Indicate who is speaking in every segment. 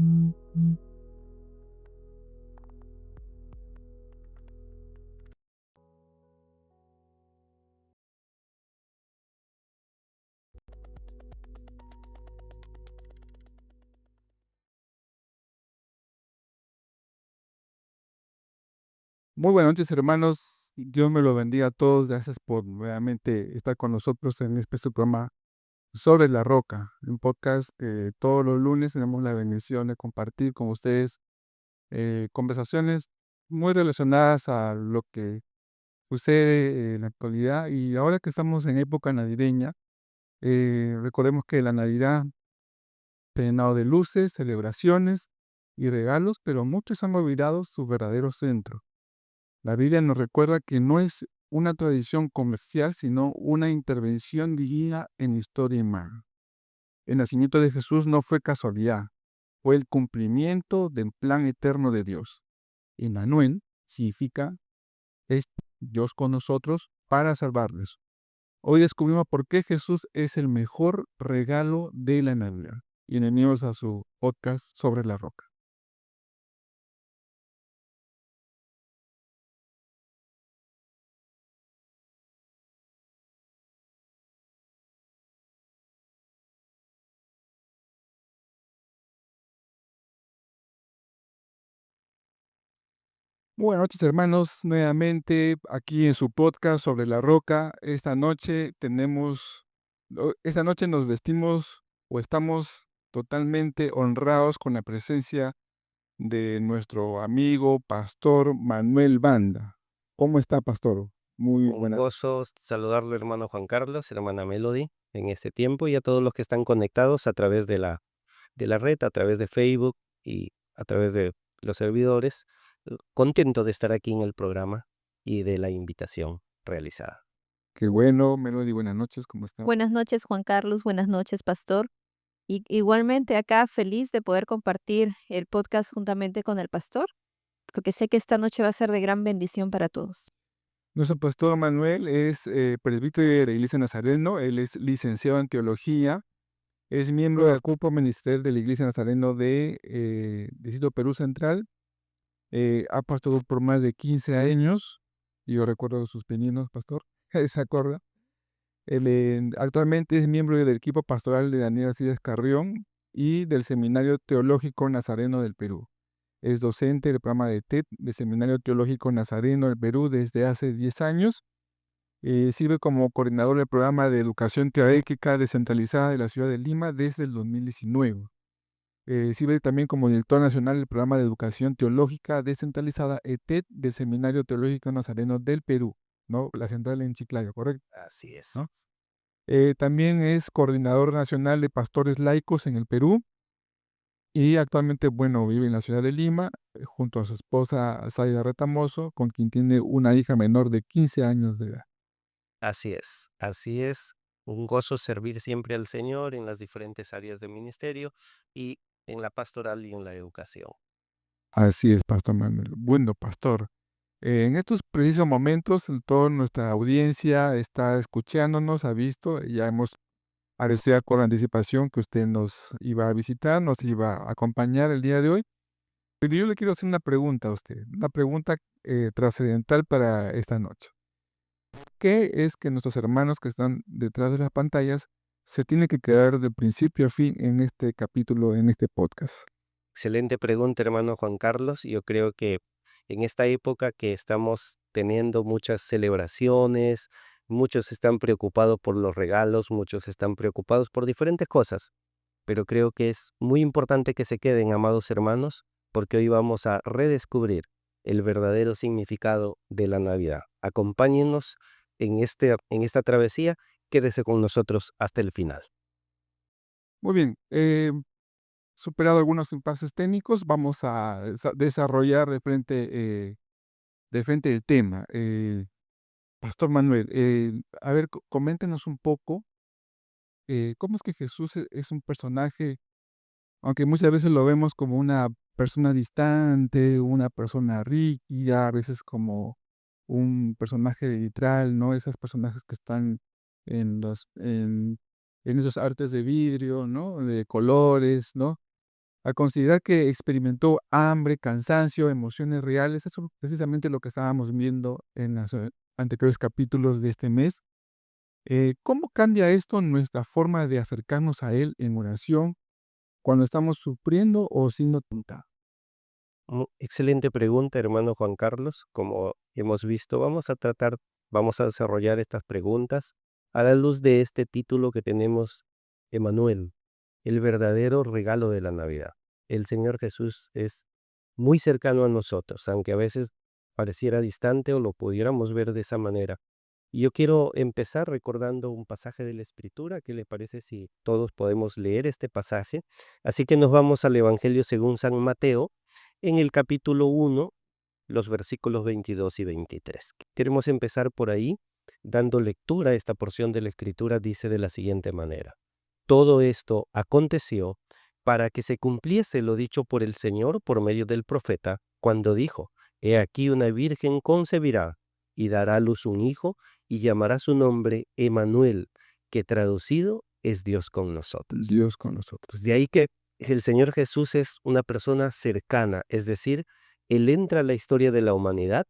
Speaker 1: Muy buenas noches, hermanos. Dios me lo bendiga a todos. Gracias por nuevamente estar con nosotros en este su programa Sobre la Roca, un podcast. Todos los lunes tenemos la bendición de compartir con ustedes conversaciones muy relacionadas a lo que sucede en la actualidad. Y ahora que estamos en época navideña, recordemos que la Navidad está llenado de luces, celebraciones y regalos, pero muchos han olvidado su verdadero centro. La Biblia nos recuerda que no es una tradición comercial, sino una intervención divina en la historia humana. El nacimiento de Jesús no fue casualidad, fue el cumplimiento del plan eterno de Dios. Emmanuel significa es Dios con nosotros para salvarles. Hoy descubrimos por qué Jesús es el mejor regalo de la Navidad. Bienvenidos a su podcast Sobre la Roca. Buenas noches, hermanos, nuevamente aquí en su podcast Sobre la Roca. Esta noche nos vestimos o estamos totalmente honrados con la presencia de nuestro amigo Pastor Manuel Banda. ¿Cómo está, Pastor? Muy
Speaker 2: Un
Speaker 1: buenas.
Speaker 2: gozo saludarlo, hermano Juan Carlos, hermana Melody, en este tiempo y a todos los que están conectados a través de la red, a través de Facebook y a través de los servidores. Contento de estar aquí en el programa y de la invitación realizada.
Speaker 1: Qué bueno, Melody, buenas noches, ¿cómo está?
Speaker 3: Buenas noches, Juan Carlos. Buenas noches, pastor. Y igualmente acá feliz de poder compartir el podcast juntamente con el pastor, porque sé que esta noche va a ser de gran bendición para todos.
Speaker 1: Nuestro pastor Manuel es presbítero de la Iglesia Nazareno, él es licenciado en teología. Es miembro del cuerpo ministerial de la Iglesia Nazareno de Distrito Perú Central. Ha pasado por más de 15 años. Yo recuerdo sus pininos, pastor. ¿Se acuerda? Actualmente es miembro del equipo pastoral de Daniel Alcides Carrión y del Seminario Teológico Nazareno del Perú. Es docente del programa de TED del Seminario Teológico Nazareno del Perú desde hace 10 años. Sirve como coordinador del programa de educación teológica descentralizada de la ciudad de Lima desde el 2019. Sirve también como director nacional del programa de educación teológica descentralizada ETED del Seminario Teológico Nazareno del Perú, ¿no? La central en Chiclayo, ¿correcto?
Speaker 2: Así es.
Speaker 1: ¿No? También es coordinador nacional de pastores laicos en el Perú y actualmente, bueno, vive en la ciudad de Lima junto a su esposa Zaida Retamoso, con quien tiene una hija menor de 15 años de edad.
Speaker 2: Así es. Así es. Un gozo servir siempre al Señor en las diferentes áreas de ministerio y en la pastoral y en la educación.
Speaker 1: Así es, Pastor Manuel. Bueno, Pastor, en estos precisos momentos, toda nuestra audiencia está escuchándonos, ha visto, ya hemos anunciado con anticipación que usted nos iba a visitar, nos iba a acompañar el día de hoy. Pero yo le quiero hacer una pregunta a usted, una pregunta trascendental para esta noche. ¿Qué es que nuestros hermanos que están detrás de las pantallas se tienen que quedar de principio a fin en este capítulo, en este podcast?
Speaker 2: Excelente pregunta, hermano Juan Carlos. Yo creo que en esta época que estamos teniendo muchas celebraciones, muchos están preocupados por los regalos, muchos están preocupados por diferentes cosas, pero creo que es muy importante que se queden, amados hermanos, porque hoy vamos a redescubrir el verdadero significado de la Navidad. Acompáñenos en esta travesía, quédese con nosotros hasta el final.
Speaker 1: Muy bien, superado algunos impases técnicos, vamos a desarrollar de frente el tema. Pastor Manuel, a ver, coméntenos un poco cómo es que Jesús es un personaje, aunque muchas veces lo vemos como una persona distante, una persona rígida, a veces como un personaje literal, ¿no? Esos personajes que están en en esos artes de vidrio, ¿no? De colores, ¿no? Al considerar que experimentó hambre, cansancio, emociones reales, eso es precisamente lo que estábamos viendo en los anteriores capítulos de este mes. ¿Cómo cambia esto nuestra forma de acercarnos a Él en oración cuando estamos sufriendo o siendo tentados?
Speaker 2: Excelente pregunta, hermano Juan Carlos. Como hemos visto, vamos a desarrollar estas preguntas a la luz de este título que tenemos, Emanuel, el verdadero regalo de la Navidad. El Señor Jesús es muy cercano a nosotros, aunque a veces pareciera distante o lo pudiéramos ver de esa manera. Y yo quiero empezar recordando un pasaje de la Escritura. ¿Qué le parece si todos podemos leer este pasaje? Así que nos vamos al Evangelio según San Mateo, en el capítulo 1, los versículos 22 y 23. Queremos empezar por ahí, dando lectura a esta porción de la Escritura. Dice de la siguiente manera: todo esto aconteció para que se cumpliese lo dicho por el Señor por medio del profeta, cuando dijo: He aquí una virgen concebirá y dará a luz un hijo, y llamará su nombre Emanuel, que traducido es Dios con nosotros.
Speaker 1: Dios con nosotros.
Speaker 2: De ahí que el Señor Jesús es una persona cercana, es decir, Él entra a la historia de la humanidad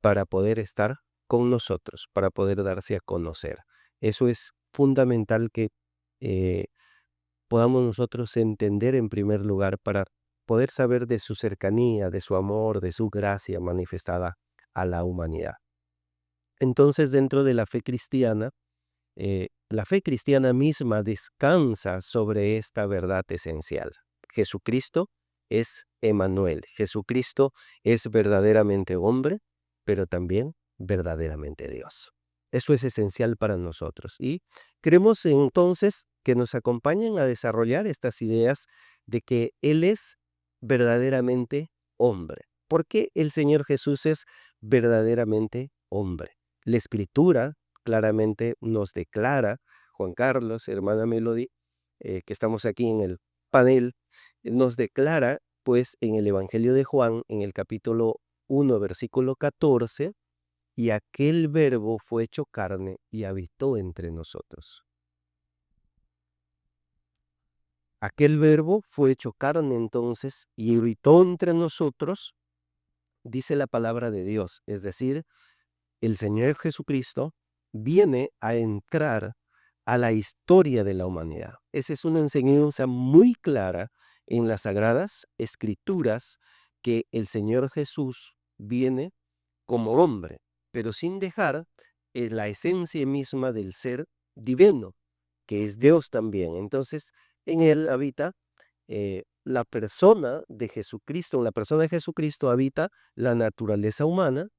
Speaker 2: para poder estar con nosotros, para poder darse a conocer. Eso es fundamental que eh, podamos nosotros entender en primer lugar, para poder saber de su cercanía, de su amor, de su gracia manifestada a la humanidad. Entonces, dentro de la fe cristiana misma descansa sobre esta verdad esencial. Jesucristo es Emanuel. Jesucristo es verdaderamente hombre, pero también verdaderamente Dios. Eso es esencial para nosotros. Y queremos entonces que nos acompañen a desarrollar estas ideas de que Él es verdaderamente hombre. ¿Por qué el Señor Jesús es verdaderamente hombre? La Escritura claramente nos declara, Juan Carlos, hermana Melody, que estamos aquí en el panel, nos declara pues en el Evangelio de Juan, en el capítulo 1, versículo 14, y aquel verbo fue hecho carne y habitó entre nosotros. Aquel verbo fue hecho carne entonces y habitó entre nosotros, dice la palabra de Dios, es decir, el Señor Jesucristo viene a entrar a la historia de la humanidad. Esa es una enseñanza muy clara en las Sagradas Escrituras, que el Señor Jesús viene como hombre, pero sin dejar la esencia misma del ser divino, que es Dios también. Entonces, en Él habita la persona de Jesucristo. En la persona de Jesucristo habita la naturaleza humana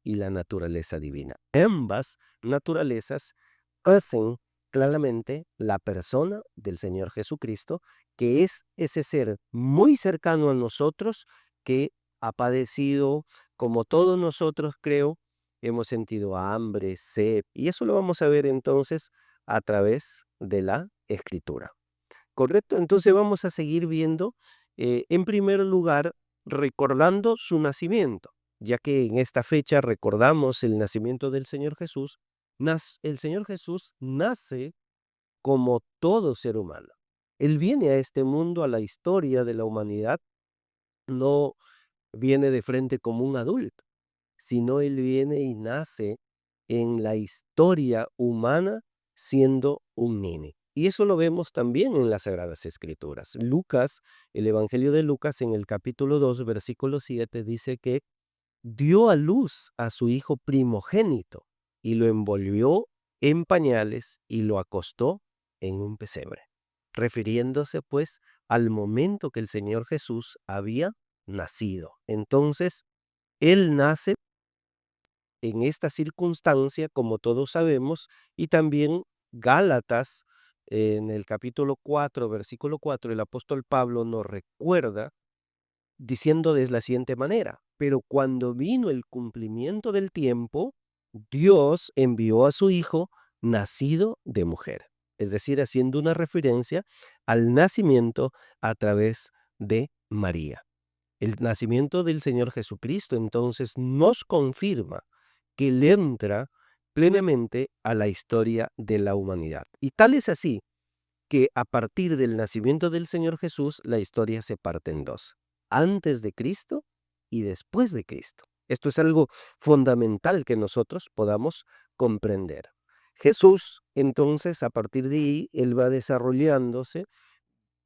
Speaker 2: y la naturaleza divina. Ambas naturalezas hacen claramente la persona del Señor Jesucristo, que es ese ser muy cercano a nosotros, que ha padecido, como todos nosotros, creo, hemos sentido hambre, sed, y eso lo vamos a ver entonces a través de la Escritura. ¿Correcto? Entonces vamos a seguir viendo, en primer lugar, recordando su nacimiento, ya que en esta fecha recordamos el nacimiento del Señor Jesús. El Señor Jesús nace como todo ser humano. Él viene a este mundo, a la historia de la humanidad, no viene de frente como un adulto, sino Él viene y nace en la historia humana siendo un nene. Y eso lo vemos también en las Sagradas Escrituras. Lucas, el Evangelio de Lucas, en el capítulo 2, versículo 7, dice que dio a luz a su hijo primogénito y lo envolvió en pañales y lo acostó en un pesebre, refiriéndose pues al momento que el Señor Jesús había nacido. Entonces, Él nace en esta circunstancia, como todos sabemos, y también Gálatas, en el capítulo 4, versículo 4, el apóstol Pablo nos recuerda diciendo de la siguiente manera: pero cuando vino el cumplimiento del tiempo, Dios envió a su Hijo nacido de mujer, es decir, haciendo una referencia al nacimiento a través de María. El nacimiento del Señor Jesucristo entonces nos confirma que Él entra plenamente a la historia de la humanidad. Y tal es así que a partir del nacimiento del Señor Jesús, la historia se parte en dos: antes de Cristo y después de Cristo. Esto es algo fundamental que nosotros podamos comprender. Jesús, entonces, a partir de ahí, él va desarrollándose,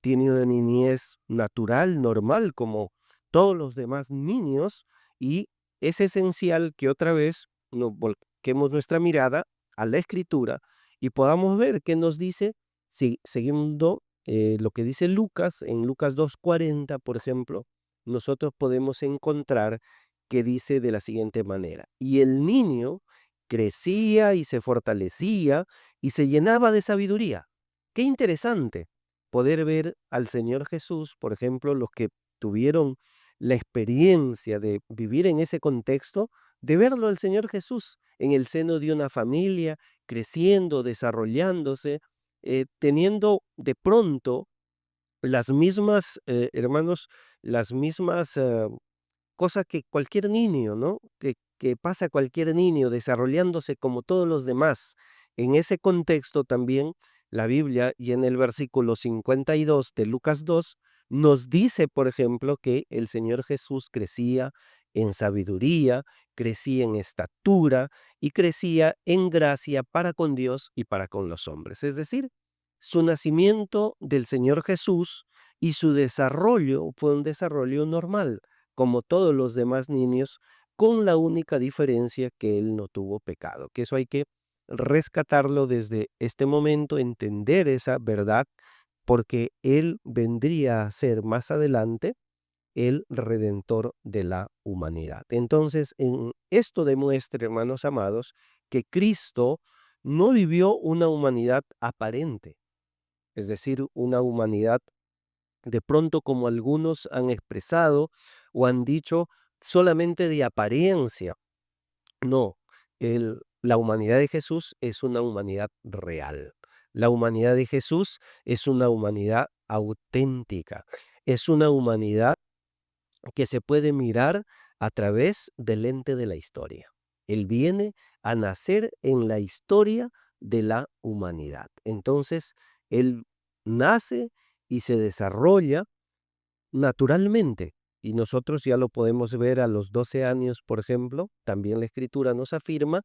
Speaker 2: tiene una niñez natural, normal, como todos los demás niños, y es esencial que otra vez nos volquemos nuestra mirada a la Escritura y podamos ver qué nos dice, siguiendo lo que dice Lucas, en Lucas 2:40, por ejemplo, nosotros podemos encontrar que dice de la siguiente manera: y el niño crecía y se fortalecía y se llenaba de sabiduría. Qué interesante poder ver al Señor Jesús, por ejemplo, los que tuvieron la experiencia de vivir en ese contexto, de verlo al Señor Jesús en el seno de una familia, creciendo, desarrollándose, teniendo de pronto las mismas, hermanos, las mismas cosa que cualquier niño, ¿no? Que pasa cualquier niño desarrollándose como todos los demás. En ese contexto también la Biblia, y en el versículo 52 de Lucas 2, nos dice, por ejemplo, que el Señor Jesús crecía en sabiduría, crecía en estatura y crecía en gracia para con Dios y para con los hombres. Es decir, su nacimiento del Señor Jesús y su desarrollo fue un desarrollo normal, como todos los demás niños, con la única diferencia que él no tuvo pecado, que eso hay que rescatarlo desde este momento, entender esa verdad, porque él vendría a ser más adelante el redentor de la humanidad. Entonces, en esto demuestra, hermanos amados, que Cristo no vivió una humanidad aparente, es decir, una humanidad de pronto, como algunos han expresado o han dicho, solamente de apariencia. No, la humanidad de Jesús es una humanidad real. La humanidad de Jesús es una humanidad auténtica. Es una humanidad que se puede mirar a través del lente de la historia. Él viene a nacer en la historia de la humanidad. Entonces, él nace y se desarrolla naturalmente. Y nosotros ya lo podemos ver a los 12 años, por ejemplo. También la Escritura nos afirma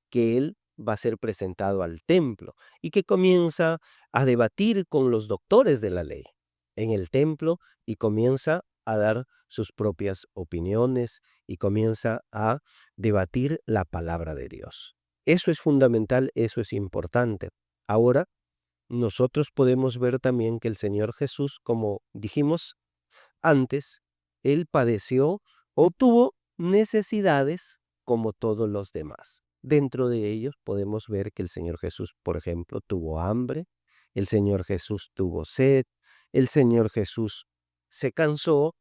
Speaker 2: que él va a ser presentado al templo y que comienza a debatir con los doctores de la ley en el templo y comienza a dar sus propias opiniones y comienza a debatir la palabra de Dios. Eso es fundamental, eso es importante. Ahora, nosotros podemos ver también que el Señor Jesús, como dijimos antes, él padeció o tuvo necesidades como todos los demás. Dentro de ellos podemos ver que el Señor Jesús, por ejemplo, tuvo hambre, el Señor Jesús tuvo sed, el Señor Jesús se cansó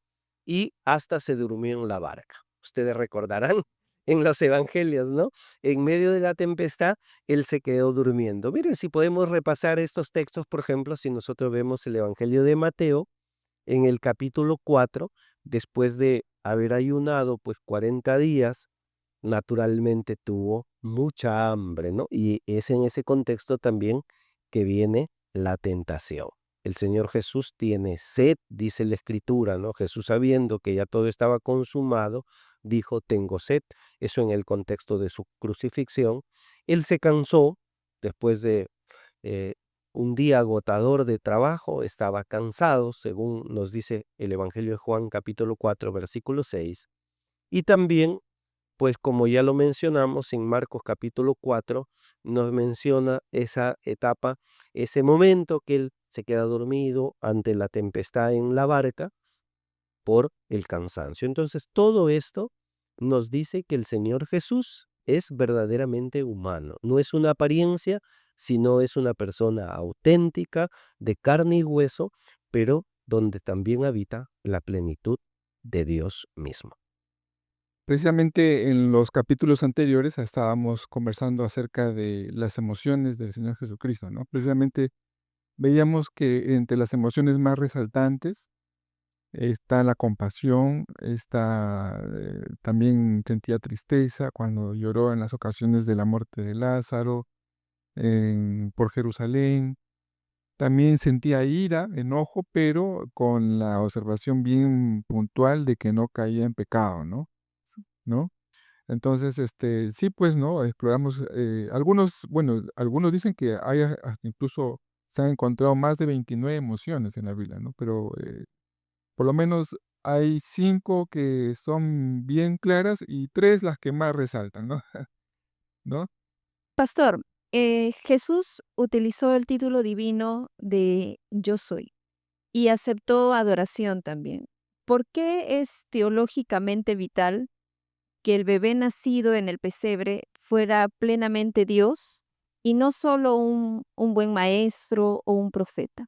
Speaker 2: y hasta se durmió en la barca. Ustedes recordarán en los evangelios, ¿no? En medio de la tempestad, él se quedó durmiendo. Miren, si podemos repasar estos textos, por ejemplo, si nosotros vemos el Evangelio de Mateo, en el capítulo 4, después de haber ayunado pues 40 días, naturalmente tuvo mucha hambre, ¿no? Y es en ese contexto también que viene la tentación. El Señor Jesús tiene sed, dice la Escritura, ¿no? Jesús, sabiendo que ya todo estaba consumado, dijo: tengo sed. Eso en el contexto de su crucifixión. Él se cansó después de eh, un día agotador de trabajo, estaba cansado, según nos dice el Evangelio de Juan capítulo 4, versículo 6. Y también, pues como ya lo mencionamos en Marcos capítulo 4, nos menciona esa etapa, ese momento que él se queda dormido ante la tempestad en la barca por el cansancio. Entonces, todo esto nos dice que el Señor Jesús es verdaderamente humano. No es una apariencia, sino es una persona auténtica, de carne y hueso, pero donde también habita la plenitud de Dios mismo.
Speaker 1: Precisamente en los capítulos anteriores estábamos conversando acerca de las emociones del Señor Jesucristo, ¿no? Precisamente veíamos que entre las emociones más resaltantes está la compasión, está, también sentía tristeza cuando lloró en las ocasiones de la muerte de Lázaro, por Jerusalén. también sentía ira, enojo, pero con la observación bien puntual de que no caía en pecado, ¿no? ¿No? Entonces, sí, pues, ¿no? Exploramos, algunos dicen que hay hasta incluso se han encontrado más de 29 emociones en la Biblia, ¿no? Pero, por lo menos hay 5 que son bien claras y 3 las que más resaltan, ¿no? ¿No?
Speaker 3: Pastor, Jesús utilizó el título divino de Yo soy y aceptó adoración también. ¿Por qué es teológicamente vital que el bebé nacido en el pesebre fuera plenamente Dios y no solo un buen maestro o un profeta?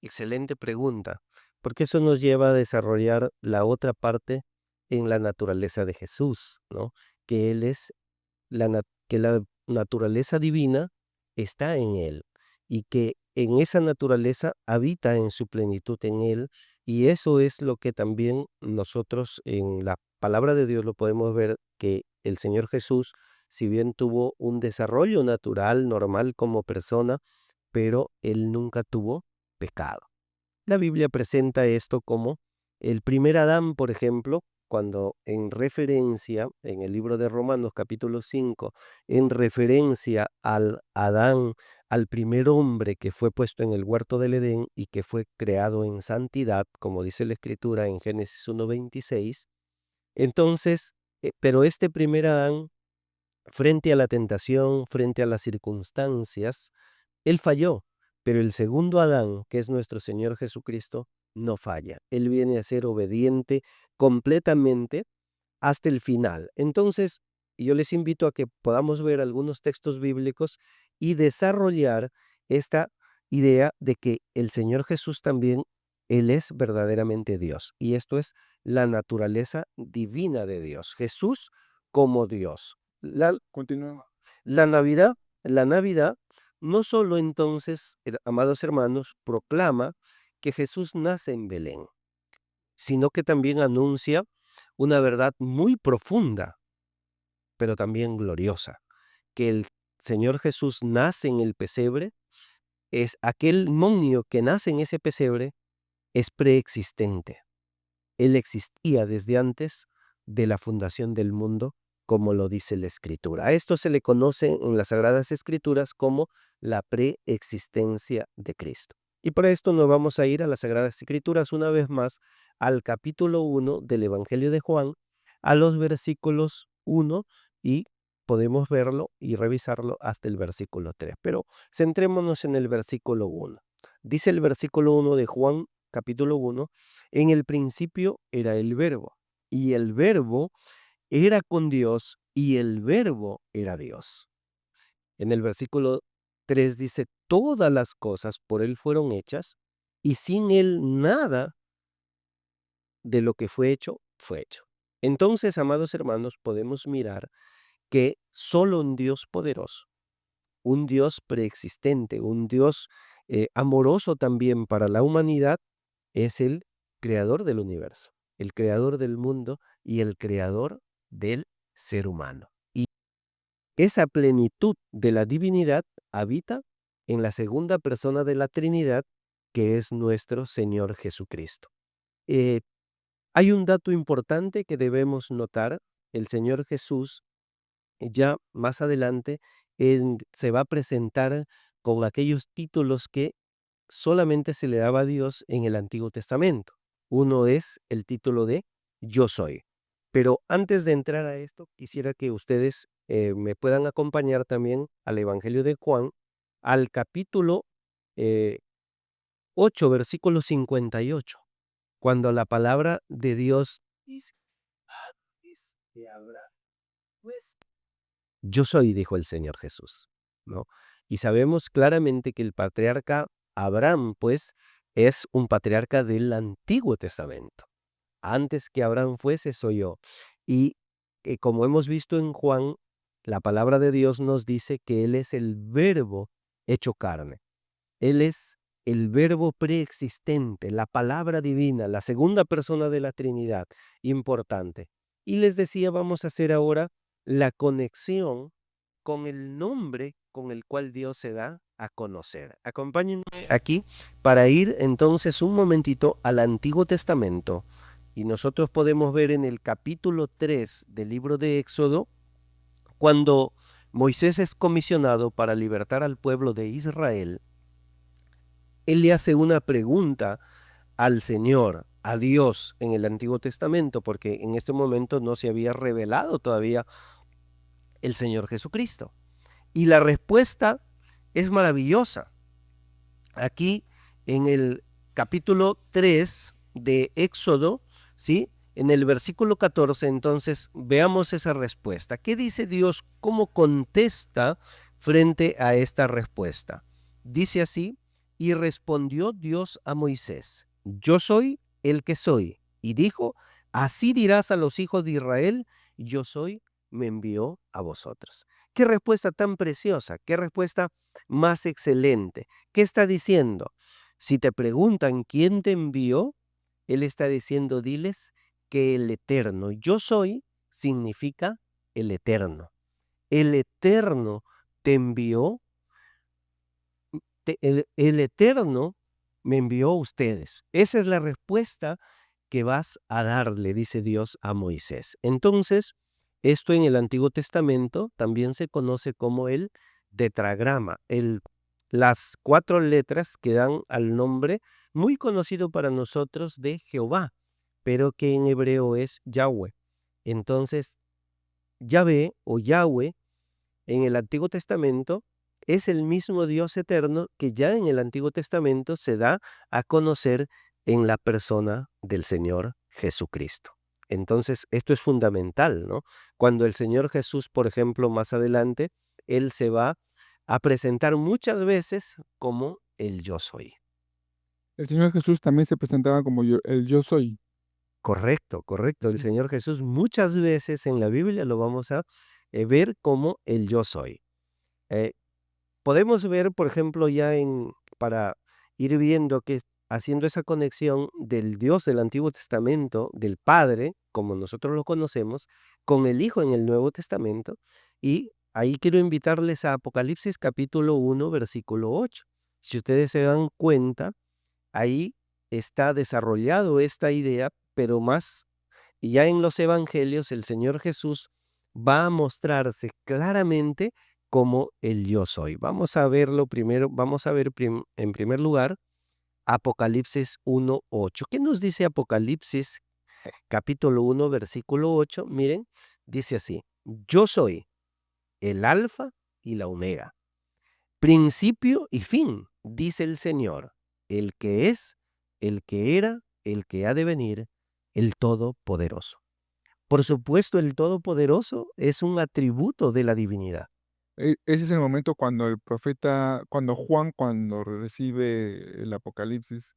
Speaker 2: Excelente pregunta, porque eso nos lleva a desarrollar la otra parte en la naturaleza de Jesús, ¿no? Que Él es que la naturaleza divina está en Él y que en esa naturaleza habita en su plenitud en Él, y eso es lo que también nosotros en la palabra de Dios lo podemos ver, que el Señor Jesús, si bien tuvo un desarrollo natural, normal como persona, pero Él nunca tuvo pecado. La Biblia presenta esto como el primer Adán, por ejemplo, cuando en referencia, en el libro de Romanos capítulo 5, en referencia al Adán, al primer hombre que fue puesto en el huerto del Edén y que fue creado en santidad, como dice la Escritura en Génesis 1:26, entonces, pero este primer Adán, frente a la tentación, frente a las circunstancias, él falló, pero el segundo Adán, que es nuestro Señor Jesucristo, no falla. Él viene a ser obediente completamente hasta el final. Entonces, yo les invito a que podamos ver algunos textos bíblicos y desarrollar esta idea de que el Señor Jesús también, Él es verdaderamente Dios. Y esto es la naturaleza divina de Dios. Jesús como Dios.
Speaker 1: Continúa.
Speaker 2: La Navidad, la Navidad no solo entonces, amados hermanos, proclama que Jesús nace en Belén, sino que también anuncia una verdad muy profunda, pero también gloriosa, que el Señor Jesús nace en el pesebre, es aquel niño que nace en ese pesebre, es preexistente. Él existía desde antes de la fundación del mundo, como lo dice la Escritura. A esto se le conoce en las Sagradas Escrituras como la preexistencia de Cristo. Y para esto nos vamos a ir a las Sagradas Escrituras una vez más, al capítulo 1 del Evangelio de Juan, a los versículos 1, y podemos verlo y revisarlo hasta el versículo 3. Pero centrémonos en el versículo 1. Dice el versículo 1 de Juan, capítulo 1, en el principio era el Verbo, y el Verbo era con Dios, y el Verbo era Dios. En el versículo 3 dice, todas las cosas por Él fueron hechas, y sin Él nada de lo que fue hecho, fue hecho. Entonces, amados hermanos, podemos mirar que solo un Dios poderoso, un Dios preexistente, un Dios amoroso también para la humanidad, es el creador del universo, el creador del mundo y el creador del ser humano. Y esa plenitud de la divinidad habita en la segunda persona de la Trinidad, que es nuestro Señor Jesucristo. Eh, Hay un dato importante que debemos notar. El Señor Jesús ya más adelante se va a presentar con aquellos títulos que solamente se le daba a Dios en el Antiguo Testamento. Uno es el título de Yo soy. Pero antes de entrar a esto, quisiera que ustedes me puedan acompañar también al Evangelio de Juan, al capítulo eh, 8, versículo 58, cuando la palabra de Dios dice, antes de Abraham, pues, yo soy, dijo el Señor Jesús, ¿no? Y sabemos claramente que el patriarca Abraham, pues, es un patriarca del Antiguo Testamento. Antes que Abraham fuese, soy yo. Y como hemos visto en Juan, la palabra de Dios nos dice que Él es el Verbo hecho carne. Él es el Verbo preexistente, la palabra divina, la segunda persona de la Trinidad. Importante. Y les decía, vamos a hacer ahora la conexión con el nombre con el cual Dios se da a conocer. Acompáñenme aquí para ir entonces un momentito al Antiguo Testamento y nosotros podemos ver en el capítulo 3 del libro de Éxodo cuando Moisés es comisionado para libertar al pueblo de Israel. Él le hace una pregunta al Señor, a Dios en el Antiguo Testamento, porque en este momento no se había revelado todavía el Señor Jesucristo. Y la respuesta es maravillosa. Aquí en el capítulo 3 de Éxodo, ¿sí? En el versículo 14, entonces veamos esa respuesta. ¿Qué dice Dios? ¿Cómo contesta frente a esta respuesta? Dice así: y respondió Dios a Moisés: yo soy el que soy. Y dijo: así dirás a los hijos de Israel: yo soy, me envió a vosotros. Qué respuesta tan preciosa, qué respuesta más excelente. ¿Qué está diciendo? Si te preguntan quién te envió, él está diciendo: diles que el eterno yo soy significa el eterno. El eterno te envió, el eterno me envió a ustedes. Esa es la respuesta que vas a darle, dice Dios a Moisés. Entonces, esto en el Antiguo Testamento también se conoce como el tetragrama, las 4 letras que dan al nombre muy conocido para nosotros de Jehová, pero que en hebreo es Yahweh. Entonces, Yahvé o Yahweh en el Antiguo Testamento es el mismo Dios eterno que ya en el Antiguo Testamento se da a conocer en la persona del Señor Jesucristo. Entonces, esto es fundamental, ¿no? Cuando el Señor Jesús, por ejemplo, más adelante, Él se va a presentar muchas veces como el yo soy.
Speaker 1: El Señor Jesús también se presentaba como el yo soy.
Speaker 2: Correcto, correcto. El Señor Jesús muchas veces en la Biblia lo vamos a ver como el yo soy. Eh, Podemos ver, por ejemplo, para ir viendo que haciendo esa conexión del Dios del Antiguo Testamento, del Padre, como nosotros lo conocemos, con el Hijo en el Nuevo Testamento. Y ahí quiero invitarles a Apocalipsis capítulo 1, versículo 8. Si ustedes se dan cuenta, ahí está desarrollado esta idea, pero más ya en los evangelios el Señor Jesús va a mostrarse claramente como el yo soy. Vamos a verlo primero, vamos a ver en primer lugar Apocalipsis 1:8. ¿Qué nos dice Apocalipsis capítulo 1, versículo 8? Miren, dice así: yo soy el alfa y la omega, principio y fin, dice el Señor, el que es, el que era, el que ha de venir, el Todopoderoso. Por supuesto, el Todopoderoso es un atributo de la divinidad.
Speaker 1: Ese es el momento cuando el profeta, cuando Juan, cuando recibe el Apocalipsis,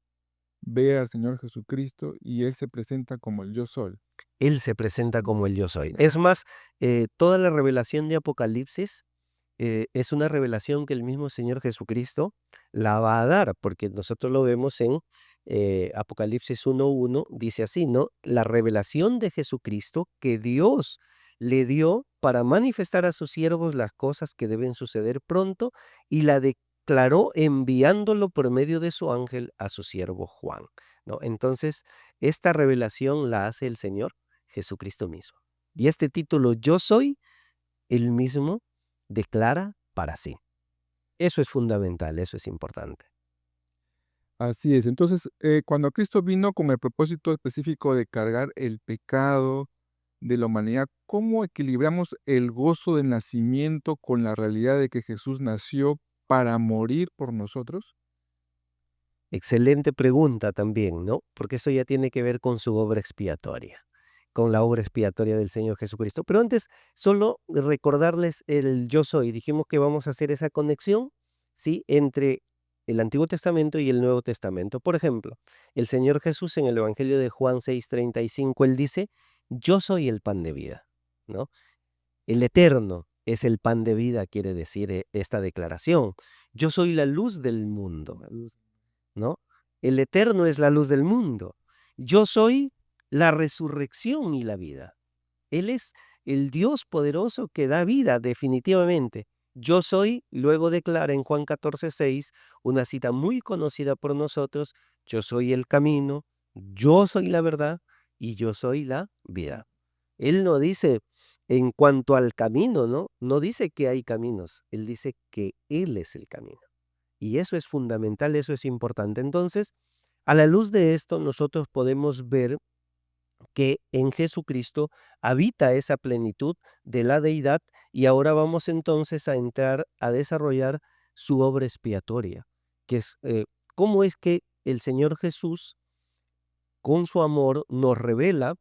Speaker 1: ve al Señor Jesucristo y Él se presenta como el yo soy.
Speaker 2: Él se presenta como el yo soy. Es más, toda la revelación de Apocalipsis es una revelación que el mismo Señor Jesucristo la va a dar, porque nosotros lo vemos en Apocalipsis 1:1, dice así, ¿no? La revelación de Jesucristo que Dios le dio para manifestar a sus siervos las cosas que deben suceder pronto, y la declaró enviándolo por medio de su ángel a su siervo Juan, ¿no? Entonces, esta revelación la hace el Señor Jesucristo mismo. Y este título, yo soy, el mismo declara para sí. Eso es fundamental, eso es importante.
Speaker 1: Así es. Entonces, cuando Cristo vino con el propósito específico de cargar el pecado de la humanidad, ¿cómo equilibramos el gozo del nacimiento con la realidad de que Jesús nació para morir por nosotros?
Speaker 2: Excelente pregunta también, ¿no? Porque eso ya tiene que ver con su obra expiatoria, con la obra expiatoria del Señor Jesucristo. Pero antes, solo recordarles el yo soy. Dijimos que vamos a hacer esa conexión, ¿sí? Entre el Antiguo Testamento y el Nuevo Testamento. Por ejemplo, el Señor Jesús en el Evangelio de Juan 6:35, Él dice: yo soy el pan de vida, ¿no? El eterno es el pan de vida, quiere decir esta declaración. Yo soy la luz del mundo, ¿no? El eterno es la luz del mundo. Yo soy la resurrección y la vida. Él es el Dios poderoso que da vida definitivamente. Yo soy, luego declara en Juan 14:6, una cita muy conocida por nosotros: yo soy el camino, yo soy la verdad y yo soy la vida. Él no dice en cuanto al camino, ¿no? No dice que hay caminos, él dice que él es el camino. Y eso es fundamental, eso es importante. Entonces, a la luz de esto, nosotros podemos ver que en Jesucristo habita esa plenitud de la deidad, y ahora vamos entonces a entrar a desarrollar su obra expiatoria, que es cómo es que el Señor Jesús, con su amor, nos revela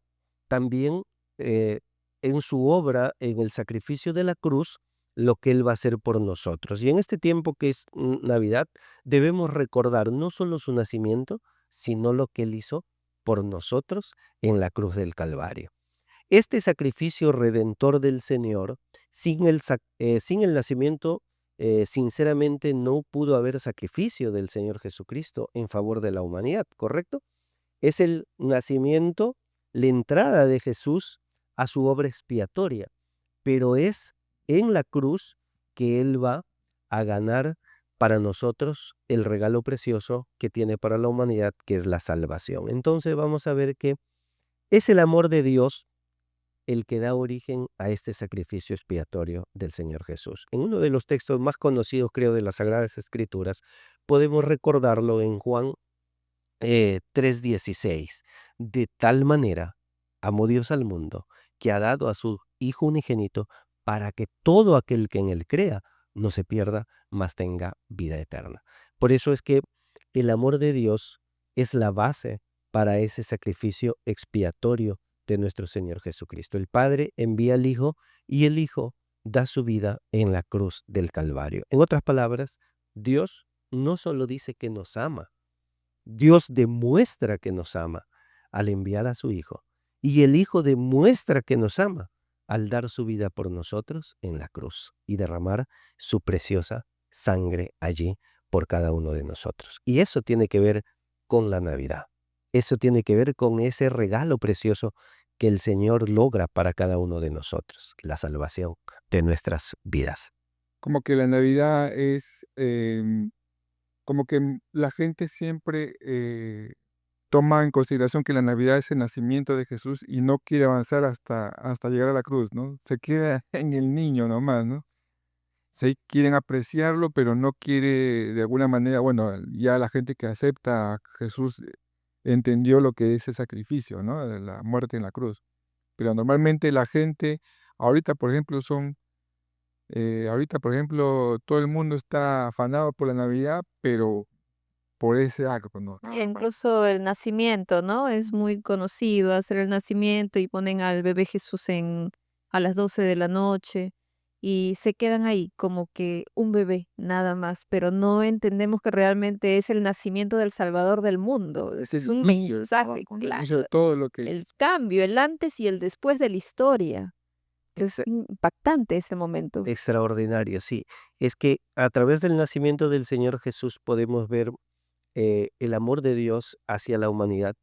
Speaker 2: también eh, en su obra, en el sacrificio de la cruz, lo que Él va a hacer por nosotros. Y en este tiempo que es Navidad, debemos recordar no solo su nacimiento, sino lo que Él hizo por nosotros en la cruz del Calvario. Este sacrificio redentor del Señor, sin el nacimiento, sinceramente no pudo haber sacrificio del Señor Jesucristo en favor de la humanidad, ¿correcto? Es el nacimiento, la entrada de Jesús a su obra expiatoria, pero es en la cruz que Él va a ganar para nosotros el regalo precioso que tiene para la humanidad, que es la salvación. Entonces vamos a ver que es el amor de Dios el que da origen a este sacrificio expiatorio del Señor Jesús. En uno de los textos más conocidos, creo, de las Sagradas Escrituras, podemos recordarlo en Juan 3:16. De tal manera amó Dios al mundo, que ha dado a su Hijo unigénito, para que todo aquel que en él crea no se pierda, mas tenga vida eterna. Por eso es que el amor de Dios es la base para ese sacrificio expiatorio de nuestro Señor Jesucristo. El Padre envía al Hijo y el Hijo da su vida en la cruz del Calvario. En otras palabras, Dios no solo dice que nos ama, Dios demuestra que nos ama al enviar a su Hijo, y el Hijo demuestra que nos ama al dar su vida por nosotros en la cruz y derramar su preciosa sangre allí por cada uno de nosotros. Y eso tiene que ver con la Navidad. Eso tiene que ver con ese regalo precioso que el Señor logra para cada uno de nosotros, la salvación de nuestras vidas.
Speaker 1: Como que la Navidad es, como que la gente siempre toma en consideración que la Navidad es el nacimiento de Jesús y no quiere avanzar hasta llegar a la cruz, ¿no? Se queda en el niño nomás, ¿no? Se quieren apreciarlo, pero no quiere de alguna manera, bueno, ya la gente que acepta a Jesús entendió lo que es el sacrificio, ¿no? De la muerte en la cruz. Pero normalmente la gente, ahorita por ejemplo, todo el mundo está afanado por la Navidad, pero por ese acto, ¿no?
Speaker 3: Incluso el nacimiento, ¿no? Es muy conocido hacer el nacimiento y ponen al bebé Jesús a las 12 de la noche y se quedan ahí como que un bebé nada más, pero no entendemos que realmente es el nacimiento del Salvador del mundo. Es un mensaje claro.
Speaker 1: Todo lo que
Speaker 3: El cambio, el antes y el después de la historia. Es impactante ese momento.
Speaker 2: Extraordinario, sí. Es que a través del nacimiento del Señor Jesús podemos ver el amor de Dios hacia la humanidad,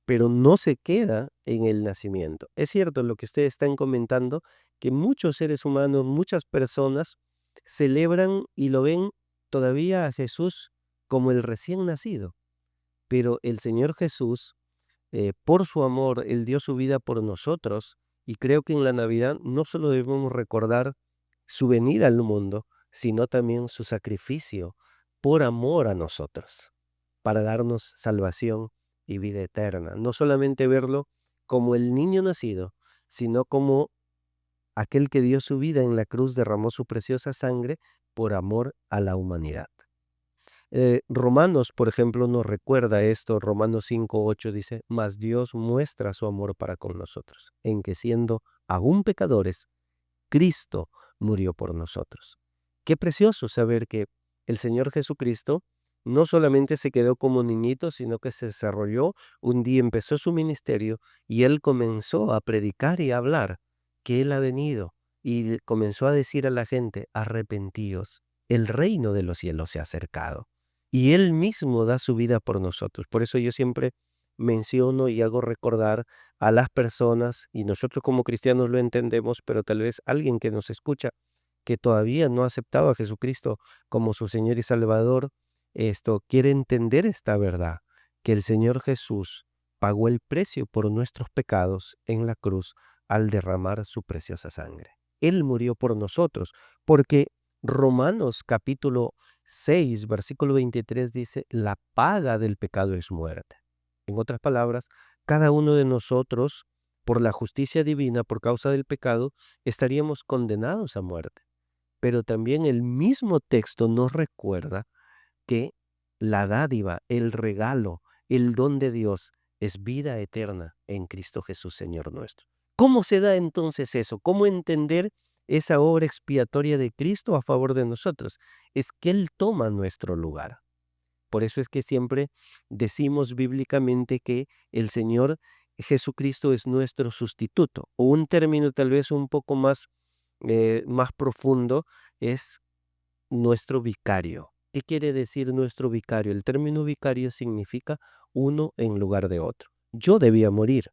Speaker 2: pero no se queda en el nacimiento. Es cierto lo que ustedes están comentando, que muchos seres humanos, muchas personas celebran y lo ven todavía a Jesús como el recién nacido, pero el Señor Jesús, por su amor, Él dio su vida por nosotros, y creo que en la Navidad no solo debemos recordar su venida al mundo, sino también su sacrificio por amor a nosotros, para darnos salvación y vida eterna. No solamente verlo como el niño nacido, sino como aquel que dio su vida en la cruz, derramó su preciosa sangre por amor a la humanidad. Romanos, por ejemplo, nos recuerda esto. Romanos 5:8 dice: mas Dios muestra su amor para con nosotros, en que siendo aún pecadores, Cristo murió por nosotros. Qué precioso saber que el Señor Jesucristo no solamente se quedó como niñito, sino que se desarrolló. Un día empezó su ministerio y Él comenzó a predicar y a hablar que Él ha venido, y comenzó a decir a la gente: arrepentíos, el reino de los cielos se ha acercado. Y Él mismo da su vida por nosotros. Por eso yo siempre menciono y hago recordar a las personas, y nosotros como cristianos lo entendemos, pero tal vez alguien que nos escucha que todavía no ha aceptado a Jesucristo como su Señor y Salvador, quiere entender esta verdad, que el Señor Jesús pagó el precio por nuestros pecados en la cruz al derramar su preciosa sangre. Él murió por nosotros, porque Romanos capítulo 6, versículo 23 dice, la paga del pecado es muerte. En otras palabras, cada uno de nosotros, por la justicia divina, por causa del pecado, estaríamos condenados a muerte. Pero también el mismo texto nos recuerda que la dádiva, el regalo, el don de Dios es vida eterna en Cristo Jesús, Señor nuestro. ¿Cómo se da entonces eso? ¿Cómo entender esa obra expiatoria de Cristo a favor de nosotros? Es que Él toma nuestro lugar. Por eso es que siempre decimos bíblicamente que el Señor Jesucristo es nuestro sustituto. O un término tal vez un poco más profundo es nuestro vicario. ¿Qué quiere decir nuestro vicario? El término vicario significa uno en lugar de otro. Yo debía morir,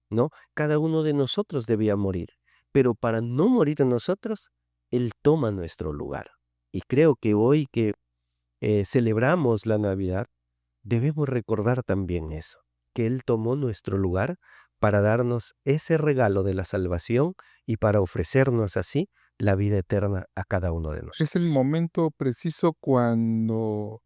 Speaker 2: ¿no? Cada uno de nosotros debía morir. Pero para no morir nosotros, Él toma nuestro lugar. Y creo que hoy que celebramos la Navidad, debemos recordar también eso, que Él tomó nuestro lugar para darnos ese regalo de la salvación y para ofrecernos así la vida eterna a cada uno de
Speaker 1: Es el
Speaker 2: nosotros.
Speaker 1: momento preciso cuando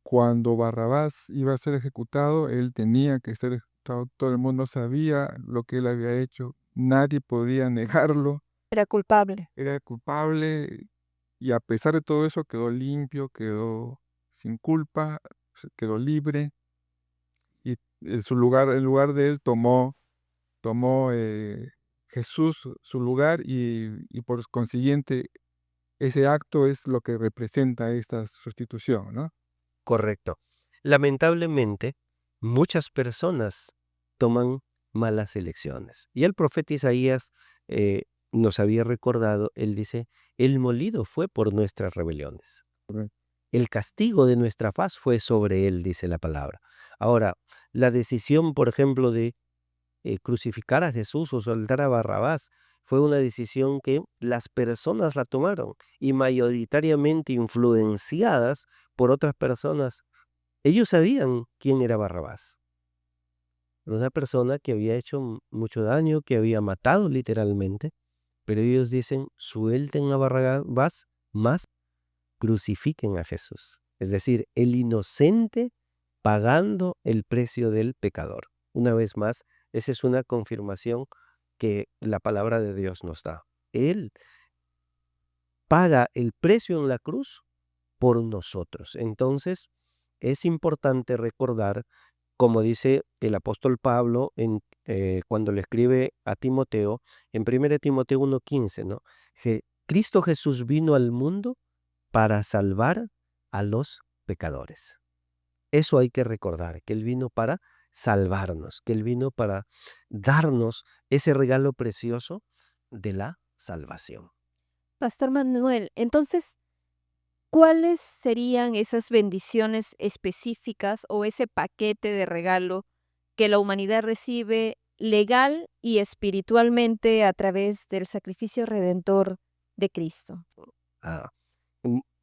Speaker 1: Barrabás iba a ser ejecutado, él tenía que ser ejecutado. Todo el mundo sabía lo que él había hecho. Nadie podía negarlo.
Speaker 3: Era culpable.
Speaker 1: Era culpable y a pesar de todo eso quedó limpio, quedó sin culpa, quedó libre y en lugar de él tomó Jesús su lugar y por consiguiente ese acto es lo que representa esta sustitución, ¿no?
Speaker 2: Correcto. Lamentablemente, muchas personas toman malas elecciones. Y el profeta Isaías eh, nos había recordado, él dice, el molido fue por nuestras rebeliones.
Speaker 1: Correcto.
Speaker 2: El castigo de nuestra faz fue sobre él, dice la palabra. Ahora, la decisión, por ejemplo, de crucificar a Jesús o soltar a Barrabás fue una decisión que las personas la tomaron y mayoritariamente influenciadas por otras personas. Ellos sabían quién era Barrabás. Era una persona que había hecho mucho daño, que había matado literalmente, pero ellos dicen, suelten a Barrabás, más crucifiquen a Jesús. Es decir, el inocente pagando el precio del pecador. Una vez más, esa es una confirmación que la palabra de Dios nos da. Él paga el precio en la cruz por nosotros. Entonces, es importante recordar, como dice el apóstol Pablo cuando le escribe a Timoteo, en 1 Timoteo 1:15, ¿no? Que Cristo Jesús vino al mundo para salvar a los pecadores. Eso hay que recordar, que Él vino para salvarnos, que Él vino para darnos ese regalo precioso de la salvación.
Speaker 3: Pastor Manuel, entonces, ¿cuáles serían esas bendiciones específicas o ese paquete de regalo que la humanidad recibe legal y espiritualmente a través del sacrificio redentor de Cristo?
Speaker 2: Ah,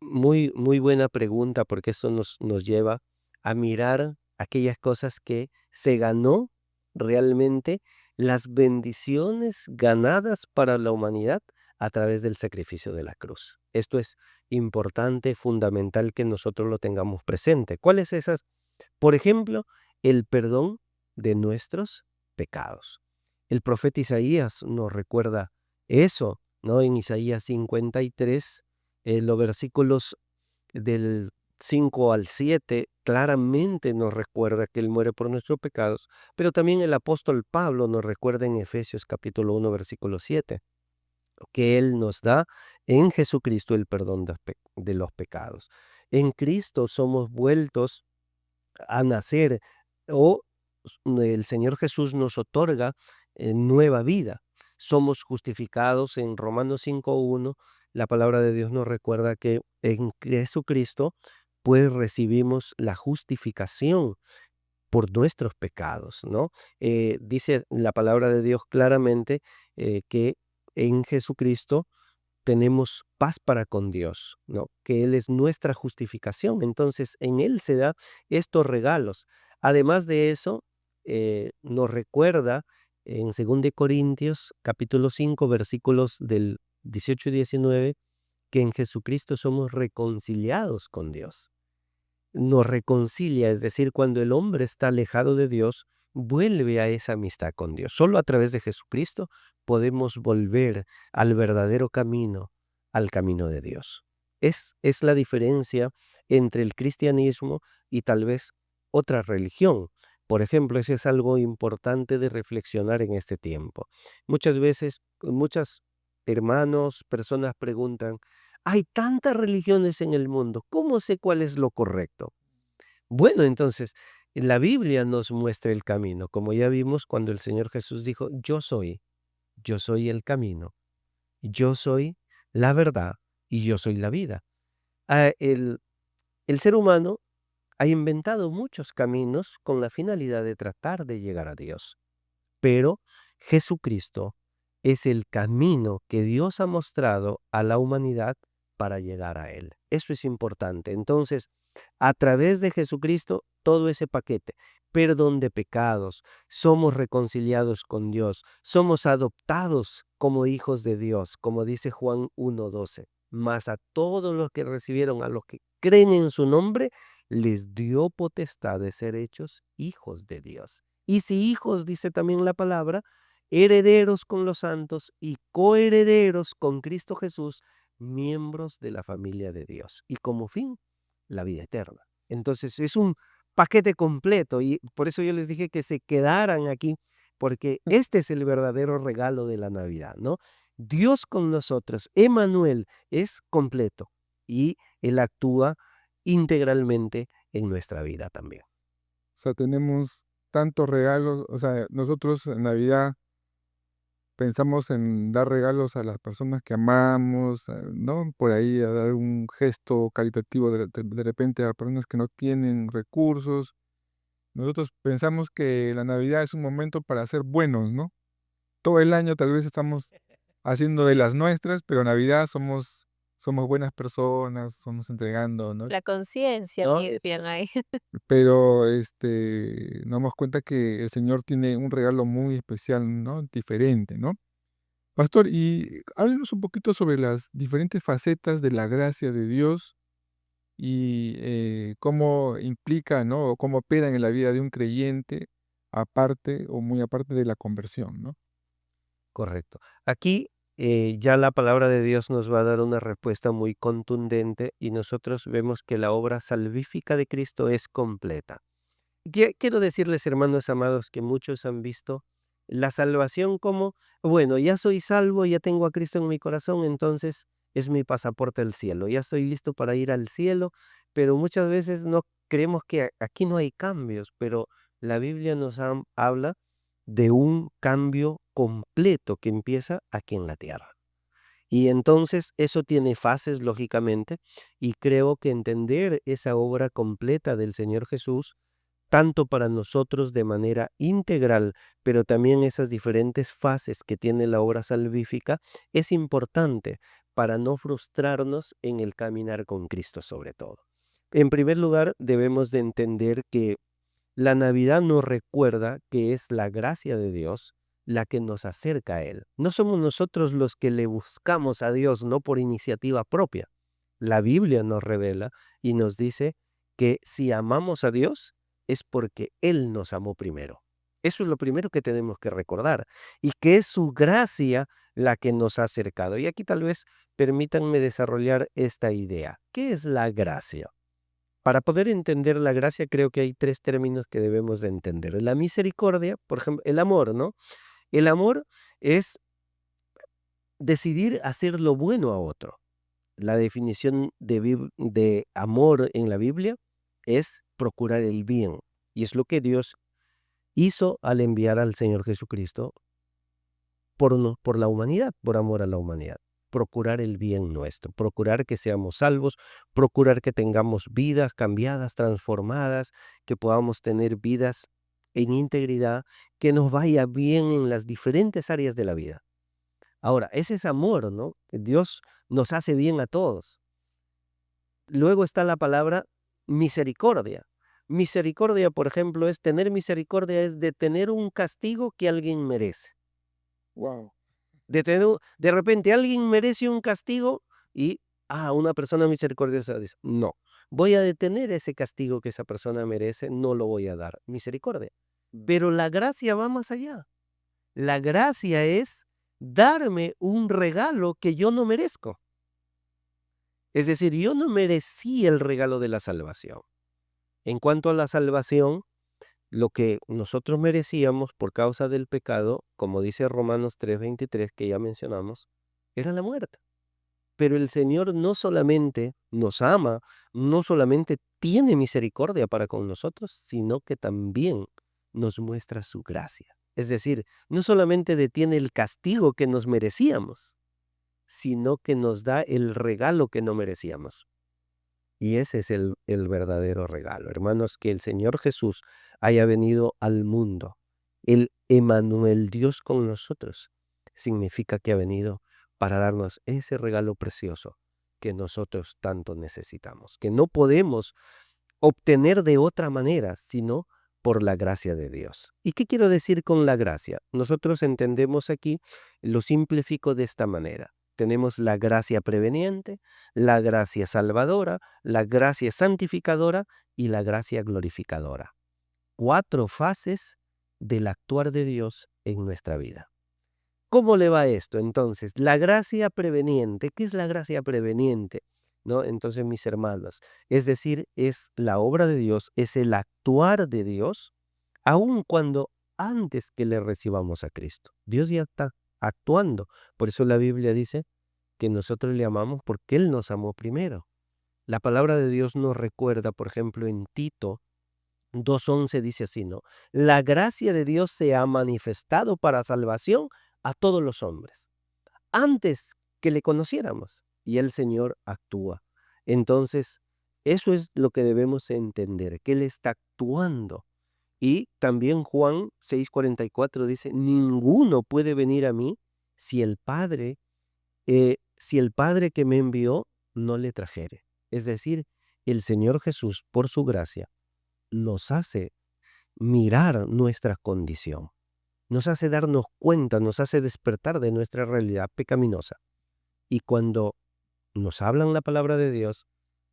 Speaker 2: muy, muy buena pregunta porque eso nos lleva a mirar aquellas cosas que se ganó realmente, las bendiciones ganadas para la humanidad a través del sacrificio de la cruz. Esto es importante, fundamental que nosotros lo tengamos presente. ¿Cuáles esas? Por ejemplo, el perdón de nuestros pecados. El profeta Isaías nos recuerda eso, ¿no? En Isaías 53, los versículos del 5 al 7 claramente nos recuerda que Él muere por nuestros pecados, pero también el apóstol Pablo nos recuerda en Efesios capítulo 1, versículo 7, que Él nos da en Jesucristo el perdón de los pecados. En Cristo somos vueltos a nacer o el Señor Jesús nos otorga nueva vida. Somos justificados en Romanos 5:1. La palabra de Dios nos recuerda que en Jesucristo pues recibimos la justificación por nuestros pecados, ¿no? Dice la palabra de Dios claramente que en Jesucristo tenemos paz para con Dios, ¿no? Que Él es nuestra justificación. Entonces, en Él se da estos regalos. Además de eso, nos recuerda en 2 Corintios, capítulo 5, versículos del 18 y 19, que en Jesucristo somos reconciliados con Dios. Nos reconcilia, es decir, cuando el hombre está alejado de Dios, vuelve a esa amistad con Dios. Solo a través de Jesucristo podemos volver al verdadero camino, al camino de Dios. Es la diferencia entre el cristianismo y tal vez otra religión. Por ejemplo, eso es algo importante de reflexionar en este tiempo. Muchas veces, muchos hermanos, personas preguntan, hay tantas religiones en el mundo, ¿cómo sé cuál es lo correcto? Bueno, entonces, la Biblia nos muestra el camino, como ya vimos cuando el Señor Jesús dijo, yo soy el camino, yo soy la verdad y yo soy la vida. Ah, el ser humano ha inventado muchos caminos con la finalidad de tratar de llegar a Dios, pero Jesucristo es el camino que Dios ha mostrado a la humanidad para llegar a Él. Eso es importante. Entonces, a través de Jesucristo, todo ese paquete, perdón de pecados, somos reconciliados con Dios, somos adoptados como hijos de Dios, como dice Juan 1:12. Mas a todos los que recibieron, a los que creen en su nombre, les dio potestad de ser hechos hijos de Dios. Y si hijos, dice también la palabra, herederos con los santos y coherederos con Cristo Jesús, miembros de la familia de Dios. Y como fin, la vida eterna. Entonces es un paquete completo y por eso yo les dije que se quedaran aquí, porque este es el verdadero regalo de la Navidad, ¿no? Dios con nosotros, Emmanuel, es completo y Él actúa integralmente en nuestra vida también.
Speaker 1: O sea, tenemos tantos regalos, o sea, nosotros en Navidad pensamos en dar regalos a las personas que amamos, ¿no? Por ahí a dar un gesto caritativo de repente a personas que no tienen recursos. Nosotros pensamos que la Navidad es un momento para ser buenos, ¿no? Todo el año tal vez estamos haciendo de las nuestras, pero Navidad somos buenas personas, somos entregando, ¿no?
Speaker 3: La conciencia,
Speaker 2: ¿No?
Speaker 3: bien ahí.
Speaker 1: Pero, nos damos cuenta que el Señor tiene un regalo muy especial, ¿no? Diferente, ¿no? Pastor, y háblenos un poquito sobre las diferentes facetas de la gracia de Dios y, cómo implica, ¿no? O cómo operan en la vida de un creyente, aparte o muy aparte de la conversión, ¿no?
Speaker 2: Correcto. Aquí ya la palabra de Dios nos va a dar una respuesta muy contundente y nosotros vemos que la obra salvífica de Cristo es completa. Quiero decirles, hermanos amados, que muchos han visto la salvación como, bueno, ya soy salvo, ya tengo a Cristo en mi corazón, entonces es mi pasaporte al cielo, ya estoy listo para ir al cielo, pero muchas veces no creemos que aquí no hay cambios, pero la Biblia nos habla de un cambio completo que empieza aquí en la tierra. Y entonces eso tiene fases, lógicamente, y creo que entender esa obra completa del Señor Jesús tanto para nosotros de manera integral, pero también esas diferentes fases que tiene la obra salvífica, es importante para no frustrarnos en el caminar con Cristo sobre todo. En primer lugar, debemos de entender que la Navidad nos recuerda que es la gracia de Dios la que nos acerca a Él. No somos nosotros los que le buscamos a Dios, no por iniciativa propia. La Biblia nos revela y nos dice que si amamos a Dios es porque Él nos amó primero. Eso es lo primero que tenemos que recordar y que es su gracia la que nos ha acercado. Y aquí tal vez permítanme desarrollar esta idea. ¿Qué es la gracia? Para poder entender la gracia creo que hay tres términos que debemos de entender. La misericordia, por ejemplo, el amor, ¿no? El amor es decidir hacer lo bueno a otro. La definición de amor en la Biblia es procurar el bien. Y es lo que Dios hizo al enviar al Señor Jesucristo por la humanidad, por amor a la humanidad. Procurar el bien nuestro, procurar que seamos salvos, procurar que tengamos vidas cambiadas, transformadas, que podamos tener vidas en integridad, que nos vaya bien en las diferentes áreas de la vida. Ahora, ese es amor, ¿no? Dios nos hace bien a todos. Luego está la palabra misericordia. Misericordia, por ejemplo, es tener misericordia, es detener un castigo que alguien merece.
Speaker 1: Wow.
Speaker 2: De repente alguien merece un castigo y, una persona misericordiosa dice, no, voy a detener ese castigo que esa persona merece, no lo voy a dar. Misericordia. Pero la gracia va más allá. La gracia es darme un regalo que yo no merezco. Es decir, yo no merecí el regalo de la salvación. En cuanto a la salvación, lo que nosotros merecíamos por causa del pecado, como dice Romanos 3:23 que ya mencionamos, era la muerte. Pero el Señor no solamente nos ama, no solamente tiene misericordia para con nosotros, sino que también nos muestra su gracia. Es decir, no solamente detiene el castigo que nos merecíamos, sino que nos da el regalo que no merecíamos. Y ese es el verdadero regalo, hermanos, que el Señor Jesús haya venido al mundo. El Emmanuel, Dios con nosotros, significa que ha venido para darnos ese regalo precioso que nosotros tanto necesitamos, que no podemos obtener de otra manera, sino por la gracia de Dios. ¿Y qué quiero decir con la gracia? Nosotros entendemos aquí, lo simplifico de esta manera. Tenemos la gracia preveniente, la gracia salvadora, la gracia santificadora y la gracia glorificadora. 4 fases del actuar de Dios en nuestra vida. ¿Cómo le va esto? Entonces, la gracia preveniente, ¿qué es la gracia preveniente? ¿No? Entonces, mis hermanos, es decir, es la obra de Dios, es el actuar de Dios, aun cuando antes que le recibamos a Cristo. Dios ya está actuando. Por eso la Biblia dice que nosotros le amamos porque Él nos amó primero. La palabra de Dios nos recuerda, por ejemplo, en Tito 2:11 dice así, ¿no? La gracia de Dios se ha manifestado para salvación a todos los hombres, antes que le conociéramos, y el Señor actúa. Entonces, eso es lo que debemos entender, que Él está actuando. Y también Juan 6:44 dice, ninguno puede venir a mí si el Padre que me envió no le trajere. Es decir, el Señor Jesús, por su gracia, nos hace mirar nuestra condición, nos hace darnos cuenta, nos hace despertar de nuestra realidad pecaminosa. Y cuando nos hablan la palabra de Dios,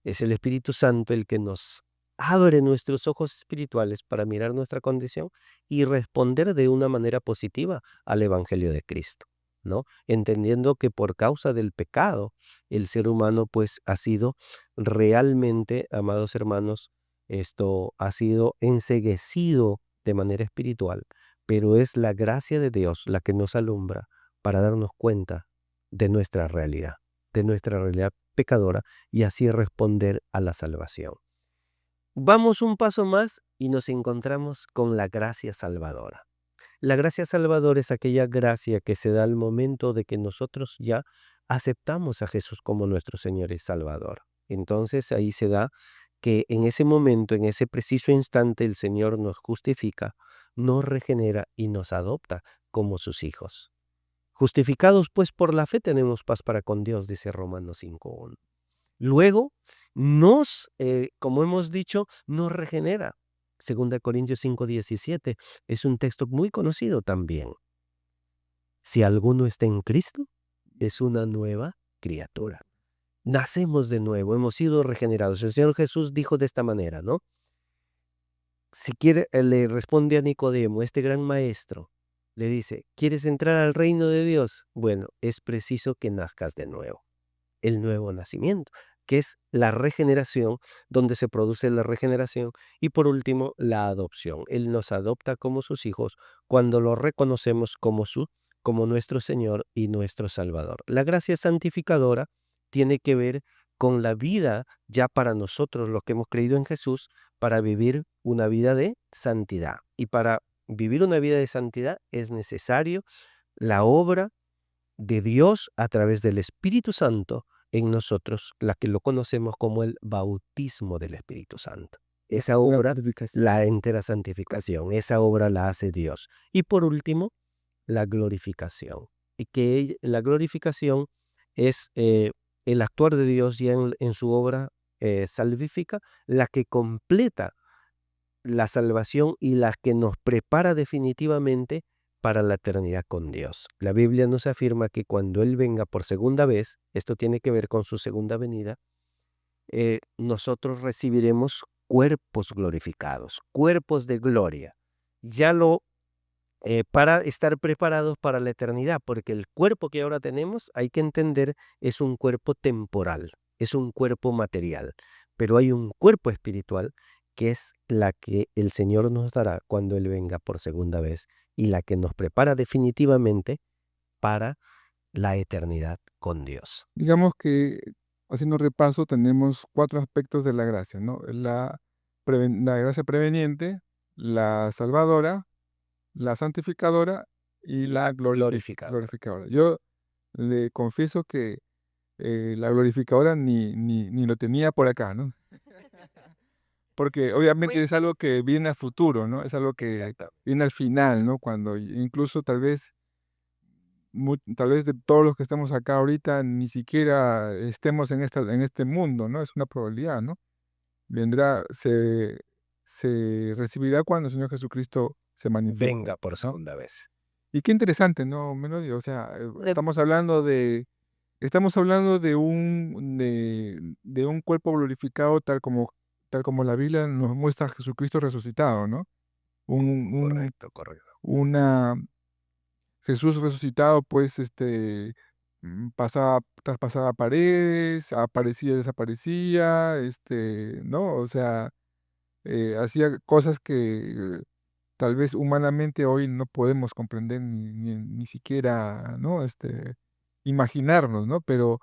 Speaker 2: es el Espíritu Santo el que nos abre nuestros ojos espirituales para mirar nuestra condición y responder de una manera positiva al Evangelio de Cristo, ¿no? Entendiendo que por causa del pecado, el ser humano pues ha sido realmente, amados hermanos, esto ha sido enceguecido de manera espiritual, pero es la gracia de Dios la que nos alumbra para darnos cuenta de nuestra realidad pecadora y así responder a la salvación. Vamos un paso más y nos encontramos con la gracia salvadora. La gracia salvadora es aquella gracia que se da al momento de que nosotros ya aceptamos a Jesús como nuestro Señor y Salvador. Entonces ahí se da que en ese momento, en ese preciso instante, el Señor nos justifica, nos regenera y nos adopta como sus hijos. Justificados pues por la fe tenemos paz para con Dios, dice Romanos 5:1. Luego como hemos dicho, nos regenera. 2 Corintios 5:17 es un texto muy conocido también. Si alguno está en Cristo, es una nueva criatura. Nacemos de nuevo, hemos sido regenerados. El Señor Jesús dijo de esta manera, ¿no? Si quiere, le responde a Nicodemo, este gran maestro, le dice, ¿quieres entrar al reino de Dios? Bueno, es preciso que nazcas de nuevo. El nuevo nacimiento, que es la regeneración, donde se produce la regeneración, y por último, la adopción. Él nos adopta como sus hijos cuando lo reconocemos como nuestro Señor y nuestro Salvador. La gracia santificadora tiene que ver con la vida ya para nosotros, los que hemos creído en Jesús, para vivir una vida de santidad. Y para vivir una vida de santidad es necesario la obra de Dios a través del Espíritu Santo en nosotros, la que lo conocemos como el bautismo del Espíritu Santo. Esa obra, la entera santificación, esa obra la hace Dios. Y por último, la glorificación. y que la glorificación es el actuar de Dios ya en su obra salvífica, la que completa la salvación y la que nos prepara definitivamente para la eternidad con Dios. La Biblia nos afirma que cuando Él venga por segunda vez, esto tiene que ver con su segunda venida, nosotros recibiremos cuerpos glorificados, cuerpos de gloria. Ya para estar preparados para la eternidad, porque el cuerpo que ahora tenemos, hay que entender, es un cuerpo temporal, es un cuerpo material, pero hay un cuerpo espiritual que es la que el Señor nos dará cuando Él venga por segunda vez y la que nos prepara definitivamente para la eternidad con Dios.
Speaker 1: Digamos que, haciendo un repaso, tenemos 4 aspectos de la gracia, ¿no? La gracia preveniente, la salvadora, la santificadora y la
Speaker 2: Glorificado.
Speaker 1: glorificadora. Yo le confieso que la glorificadora ni lo tenía por acá, ¿no? Porque obviamente
Speaker 3: Pues
Speaker 1: es algo que viene a futuro, ¿no? Es algo que
Speaker 2: Exacto.
Speaker 1: viene al final, ¿no? Cuando incluso tal vez de todos los que estamos acá ahorita ni siquiera estemos en este mundo, ¿no? Es una probabilidad, ¿no? Vendrá, se recibirá cuando el Señor Jesucristo se manifieste,
Speaker 2: Venga por
Speaker 1: ¿no?
Speaker 2: segunda vez.
Speaker 1: Y qué interesante, ¿no, Melody? O sea,
Speaker 3: de
Speaker 1: estamos hablando de un cuerpo glorificado tal como la Biblia nos muestra a Jesucristo resucitado, ¿no? Un
Speaker 2: Correcto, correcto.
Speaker 1: una Jesús resucitado, pues, traspasaba paredes, aparecía, desaparecía, ¿no? O sea, hacía cosas que tal vez humanamente hoy no podemos comprender ni siquiera, ¿no? Imaginarnos, ¿no? Pero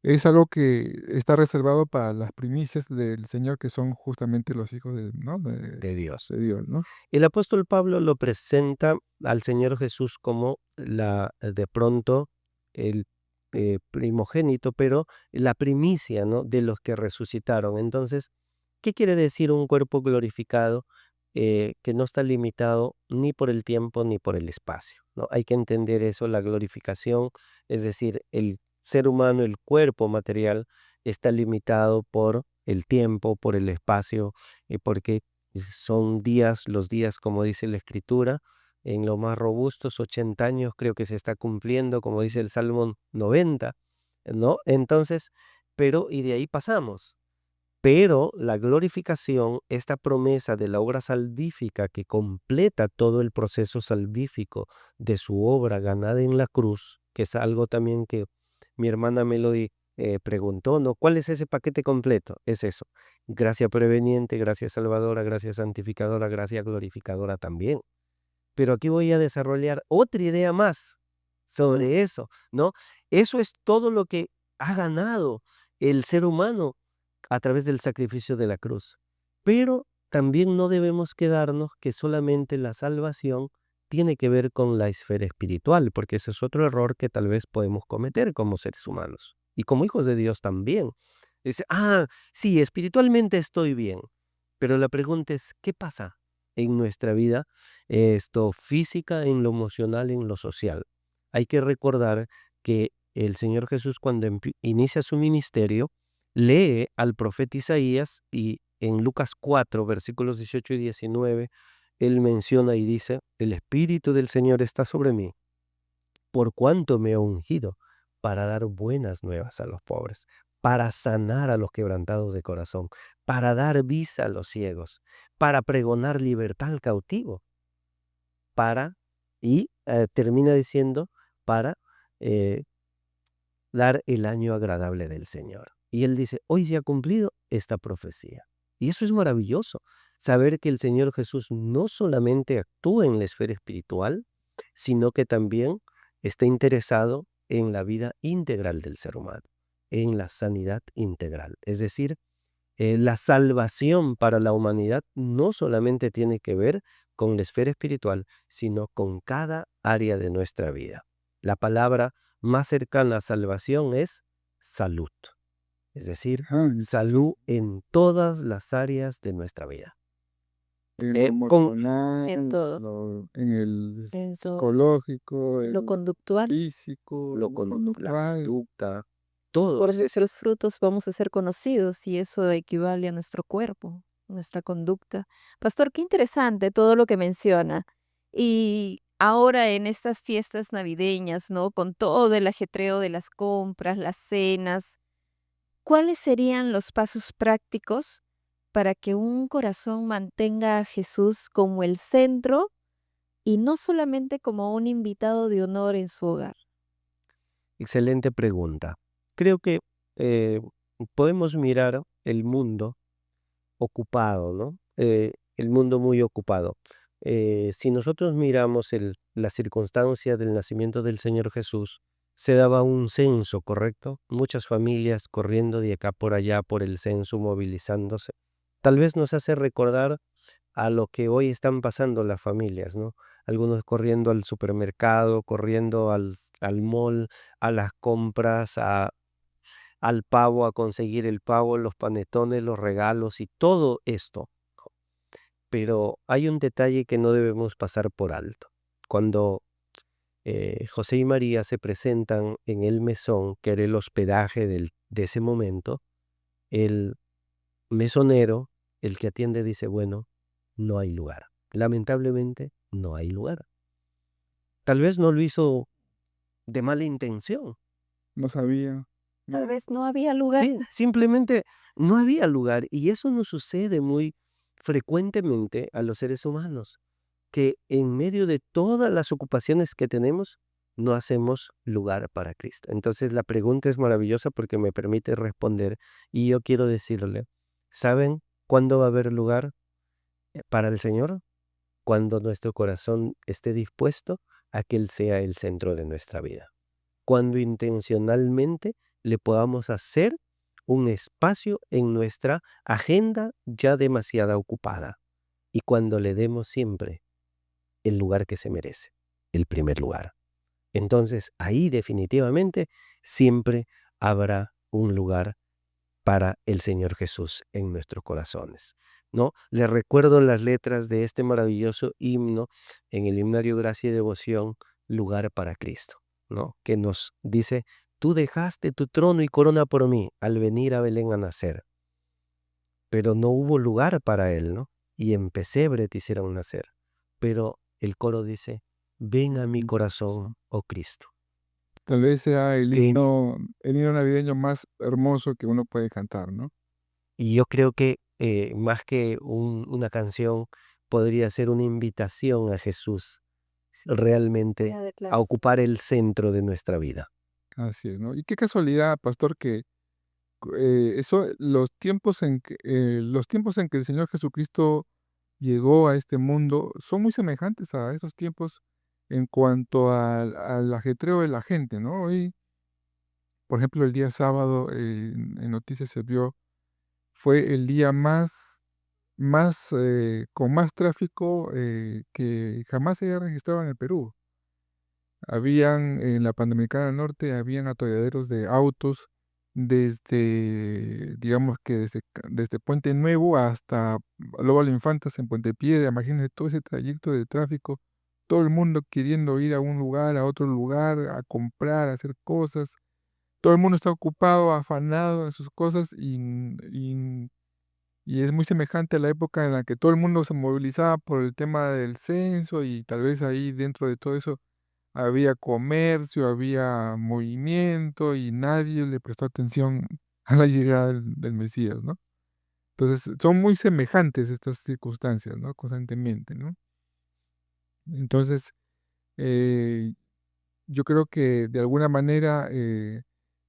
Speaker 1: es algo que está reservado para las primicias del Señor, que son justamente los hijos de, ¿no?
Speaker 2: De Dios.
Speaker 1: De Dios, ¿no?
Speaker 2: El apóstol Pablo lo presenta al Señor Jesús como de pronto el primogénito, pero la primicia, ¿no? De los que resucitaron. Entonces, ¿qué quiere decir un cuerpo glorificado que no está limitado ni por el tiempo ni por el espacio, ¿no? Hay que entender eso, la glorificación, es decir, el ser humano, el cuerpo material, está limitado por el tiempo, por el espacio, porque son días, los días, como dice la Escritura, en lo más robustos, 80 años creo que se está cumpliendo, como dice el Salmo 90, ¿no? Entonces, y de ahí pasamos. Pero la glorificación, esta promesa de la obra salvífica que completa todo el proceso salvífico de su obra ganada en la cruz, que es algo también que mi hermana Melody preguntó, ¿no? ¿Cuál es ese paquete completo? Es eso, gracia preveniente, gracia salvadora, gracia santificadora, gracia glorificadora también. Pero aquí voy a desarrollar otra idea más sobre eso, ¿no? Eso es todo lo que ha ganado el ser humano a través del sacrificio de la cruz. Pero también no debemos quedarnos que solamente la salvación tiene que ver con la esfera espiritual, porque ese es otro error que tal vez podemos cometer como seres humanos y como hijos de Dios también. Dice, sí, espiritualmente estoy bien, pero la pregunta es, ¿qué pasa en nuestra vida, esto física, en lo emocional, en lo social? Hay que recordar que el Señor Jesús cuando inicia su ministerio, lee al profeta Isaías y en Lucas 4, versículos 18 y 19, él menciona y dice, el Espíritu del Señor está sobre mí, por cuanto me ha ungido para dar buenas nuevas a los pobres, para sanar a los quebrantados de corazón, para dar vista a los ciegos, para pregonar libertad al cautivo, termina diciendo, para eh, dar el año agradable del Señor. Y él dice, hoy se ha cumplido esta profecía. Y eso es maravilloso, saber que el Señor Jesús no solamente actúa en la esfera espiritual, sino que también está interesado en la vida integral del ser humano, en la sanidad integral. Es decir, la salvación para la humanidad no solamente tiene que ver con la esfera espiritual, sino con cada área de nuestra vida. La palabra más cercana a salvación es salud, es decir,
Speaker 1: Ah,
Speaker 2: salud en todas las áreas de nuestra vida.
Speaker 1: En
Speaker 2: Eh,
Speaker 1: lo
Speaker 2: con,
Speaker 3: En
Speaker 1: emocional,
Speaker 3: todo.
Speaker 1: en el
Speaker 3: En todo.
Speaker 1: psicológico, en
Speaker 3: Lo
Speaker 1: lo
Speaker 3: conductual.
Speaker 1: físico,
Speaker 2: lo
Speaker 1: en lo
Speaker 2: con la
Speaker 1: conductual.
Speaker 2: conducta, todo.
Speaker 3: Por nuestros frutos vamos a ser conocidos y eso equivale a nuestro cuerpo, nuestra conducta. Pastor, qué interesante todo lo que menciona. Y ahora en estas fiestas navideñas, ¿no? Con todo el ajetreo de las compras, las cenas, ¿cuáles serían los pasos prácticos para que un corazón mantenga a Jesús como el centro y no solamente como un invitado de honor en su hogar?
Speaker 2: Excelente pregunta. Creo que eh, podemos mirar el mundo ocupado, ¿no? El mundo muy ocupado. Si nosotros miramos la circunstancia del nacimiento del Señor Jesús, se daba un censo, ¿correcto? Muchas familias corriendo de acá por allá por el censo, movilizándose. Tal vez nos hace recordar a lo que hoy están pasando las familias, ¿no? Algunos corriendo al supermercado, corriendo al mall, a las compras, al pavo, a conseguir el pavo, los panetones, los regalos y todo esto. Pero hay un detalle que no debemos pasar por alto. Cuando José y María se presentan en el mesón, que era el hospedaje de ese momento, el mesonero, el que atiende, dice, bueno, no hay lugar. Lamentablemente, no hay lugar. Tal vez no lo hizo de mala intención.
Speaker 1: No sabía.
Speaker 3: Tal vez no había lugar.
Speaker 2: Sí, simplemente no había lugar. Y eso nos sucede muy frecuentemente a los seres humanos, que en medio de todas las ocupaciones que tenemos, no hacemos lugar para Cristo. Entonces la pregunta es maravillosa porque me permite responder y yo quiero decirle, ¿saben cuándo va a haber lugar para el Señor? Cuando nuestro corazón esté dispuesto a que Él sea el centro de nuestra vida. Cuando intencionalmente le podamos hacer un espacio en nuestra agenda ya demasiado ocupada y cuando le demos siempre el lugar que se merece, el primer lugar. Entonces ahí definitivamente siempre habrá un lugar para el Señor Jesús en nuestros corazones, ¿no? Les recuerdo las letras de este maravilloso himno en el himnario Gracia y Devoción, Lugar para Cristo, ¿no? Que nos dice, tú dejaste tu trono y corona por mí al venir a Belén a nacer, pero no hubo lugar para él, ¿no? Y en pesebre te hicieron nacer, pero el coro dice, ven a mi corazón, oh Cristo.
Speaker 1: Tal vez sea
Speaker 2: Que
Speaker 1: el himno navideño más hermoso que uno puede cantar, ¿no?
Speaker 2: Y yo creo que más que una canción, podría ser una invitación a Jesús realmente
Speaker 3: Una
Speaker 2: a
Speaker 3: declaración.
Speaker 2: ocupar el centro de nuestra vida.
Speaker 1: Así es, ¿no? Y qué casualidad, pastor, que los tiempos en que el Señor Jesucristo llegó a este mundo son muy semejantes a esos tiempos en cuanto al ajetreo de la gente, ¿no? Hoy, por ejemplo, el día sábado en noticias se vio, fue el día con más tráfico que jamás se haya registrado en el Perú. En la Panamericana del Norte, habían atolladeros de autos digamos que desde Puente Nuevo hasta Lobo Infantas en Puente Piedra. Imagínense todo ese trayecto de tráfico, todo el mundo queriendo ir a un lugar, a otro lugar, a comprar, a hacer cosas. Todo el mundo está ocupado, afanado en sus cosas y es muy semejante a la época en la que todo el mundo se movilizaba por el tema del censo y tal vez ahí dentro de todo eso había comercio, había movimiento y nadie le prestó atención a la llegada del Mesías, ¿no? Entonces, son muy semejantes estas circunstancias, ¿no? Constantemente, ¿no? Entonces, eh, yo creo que de alguna manera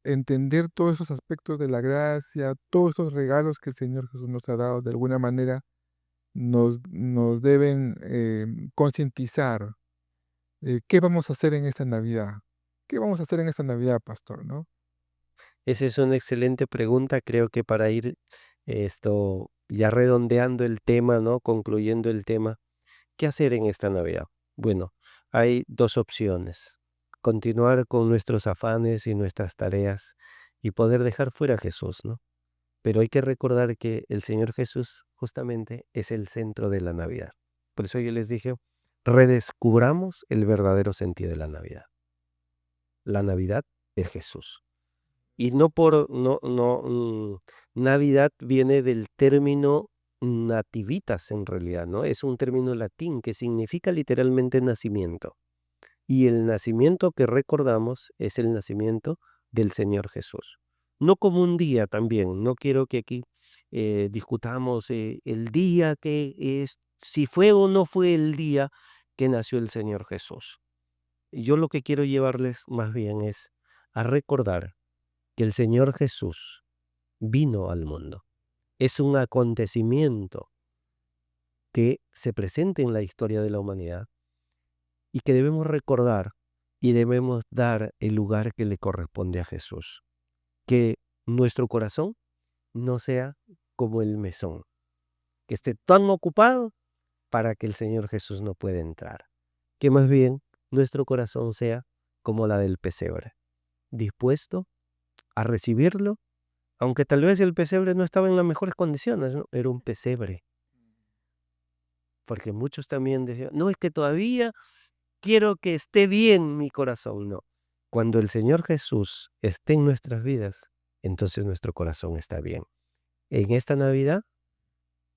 Speaker 1: entender todos esos aspectos de la gracia, todos esos regalos que el Señor Jesús nos ha dado, de alguna manera nos deben concientizar. ¿Qué vamos a hacer en esta Navidad? ¿Qué vamos a hacer en esta Navidad, pastor, no?
Speaker 2: Esa es una excelente pregunta, creo que para ir ya redondeando el tema, ¿no? Concluyendo el tema, ¿qué hacer en esta Navidad? Bueno, hay dos opciones. Continuar con nuestros afanes y nuestras tareas y poder dejar fuera a Jesús, ¿no? Pero hay que recordar que el Señor Jesús justamente es el centro de la Navidad. Por eso yo les dije, redescubramos el verdadero sentido de la Navidad. La Navidad es Jesús. Y Navidad viene del término nativitas en realidad, ¿no? Es un término latín que significa literalmente nacimiento. Y el nacimiento que recordamos es el nacimiento del Señor Jesús. No como un día también, no quiero que aquí discutamos el día que es, si fue o no fue el día que nació el Señor Jesús. Yo lo que quiero llevarles más bien es a recordar que el Señor Jesús vino al mundo. Es un acontecimiento que se presenta en la historia de la humanidad y que debemos recordar y debemos dar el lugar que le corresponde a Jesús. Que nuestro corazón no sea como el mesón, que esté tan ocupado para que el Señor Jesús no pueda entrar. Que más bien nuestro corazón sea como la del pesebre, dispuesto a recibirlo, aunque tal vez el pesebre no estaba en las mejores condiciones, ¿no? Era un pesebre. Porque muchos también decían, no, es que todavía quiero que esté bien mi corazón. No. Cuando el Señor Jesús esté en nuestras vidas, entonces nuestro corazón está bien. En esta Navidad,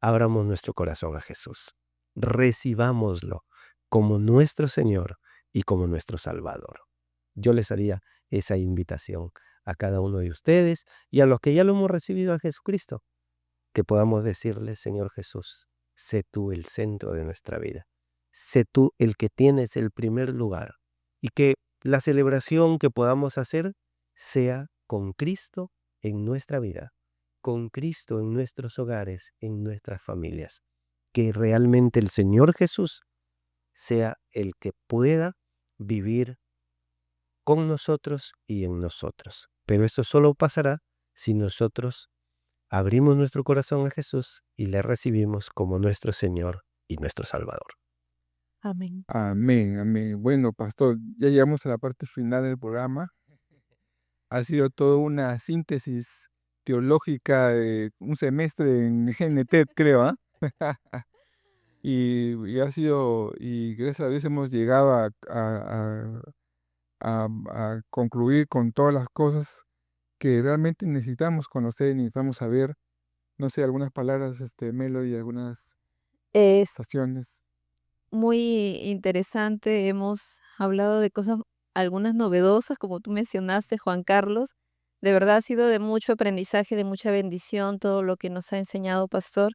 Speaker 2: abramos nuestro corazón a Jesús. Recibámoslo como nuestro Señor y como nuestro Salvador. Yo les haría esa invitación a cada uno de ustedes y a los que ya lo hemos recibido a Jesucristo, que podamos decirle, Señor Jesús, sé tú el centro de nuestra vida. Sé tú el que tienes el primer lugar y que la celebración que podamos hacer sea con Cristo en nuestra vida, con Cristo en nuestros hogares, en nuestras familias. Que realmente el Señor Jesús sea el que pueda vivir con nosotros y en nosotros. Pero esto solo pasará si nosotros abrimos nuestro corazón a Jesús y le recibimos como nuestro Señor y nuestro Salvador.
Speaker 3: Amén.
Speaker 1: Amén, amén. Bueno, pastor, ya llegamos a la parte final del programa. Ha sido toda una síntesis teológica de un semestre en GNT, creo, ¿ah? Y gracias a Dios hemos llegado a concluir con todas las cosas que realmente necesitamos conocer y necesitamos saber. No sé, algunas palabras, Melo, y algunas
Speaker 3: Es
Speaker 1: estaciones.
Speaker 3: muy interesante. Hemos hablado de cosas, algunas novedosas, como tú mencionaste, Juan Carlos. De verdad ha sido de mucho aprendizaje, de mucha bendición todo lo que nos ha enseñado, Pastor,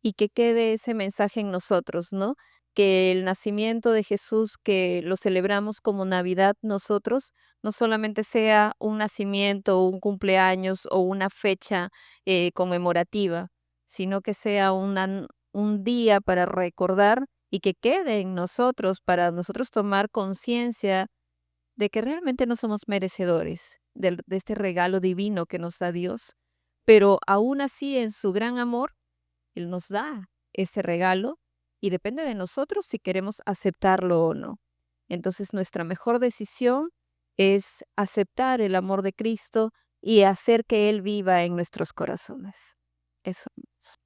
Speaker 3: y que quede ese mensaje en nosotros, ¿no? Que el nacimiento de Jesús, que lo celebramos como Navidad nosotros, no solamente sea un nacimiento, o un cumpleaños o una fecha conmemorativa, sino que sea un día para recordar y que quede en nosotros para nosotros tomar conciencia de que realmente no somos merecedores de este regalo divino que nos da Dios, pero aún así en su gran amor, Él nos da ese regalo y depende de nosotros si queremos aceptarlo o no. Entonces nuestra mejor decisión es aceptar el amor de Cristo y hacer que Él viva en nuestros corazones. Eso.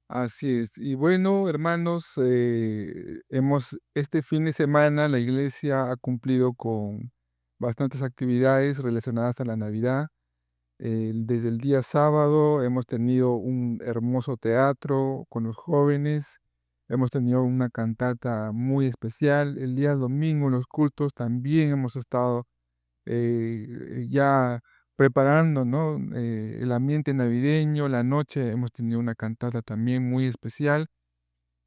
Speaker 1: Así es. Y bueno, hermanos, este fin de semana la iglesia ha cumplido con bastantes actividades relacionadas a la Navidad. Desde el día sábado hemos tenido un hermoso teatro con los jóvenes, hemos tenido una cantata muy especial. El día domingo en los cultos también hemos estado ya preparando, ¿no? El ambiente navideño, la noche hemos tenido una cantata también muy especial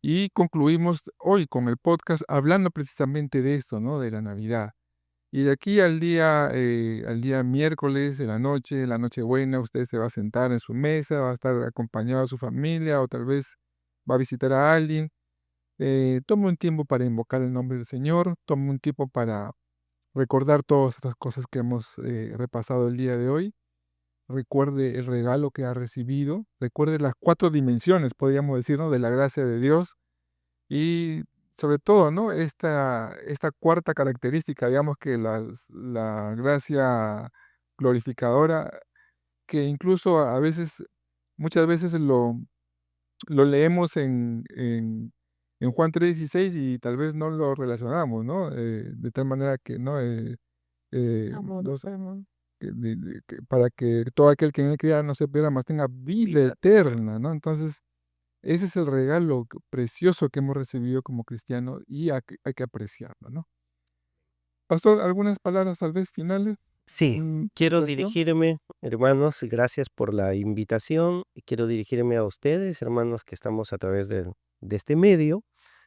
Speaker 1: y concluimos hoy con el podcast hablando precisamente de esto, ¿no? De la Navidad. Y de aquí al día miércoles de la Nochebuena, usted se va a sentar en su mesa, va a estar acompañado de su familia o tal vez va a visitar a alguien. Tome un tiempo para invocar el nombre del Señor, tome un tiempo para recordar todas estas cosas que hemos repasado el día de hoy. Recuerde el regalo que ha recibido, recuerde las 4 dimensiones, podríamos decir, ¿no? De la gracia de Dios y sobre todo, ¿no? Esta cuarta característica, digamos que la gracia glorificadora, que incluso a veces, muchas veces lo leemos en Juan 3:16 y tal vez no lo relacionamos, ¿no? De tal manera que, ¿no? Para que todo aquel que en él crea no se pierda, mas tenga vida eterna, ¿no? Entonces, ese es el regalo precioso que hemos recibido como cristianos y hay que apreciarlo, ¿no? Pastor, algunas palabras tal vez finales.
Speaker 2: Sí, quiero
Speaker 1: Oración.
Speaker 2: dirigirme, hermanos, gracias por la invitación. Y quiero dirigirme a ustedes, hermanos, que estamos a través de este medio,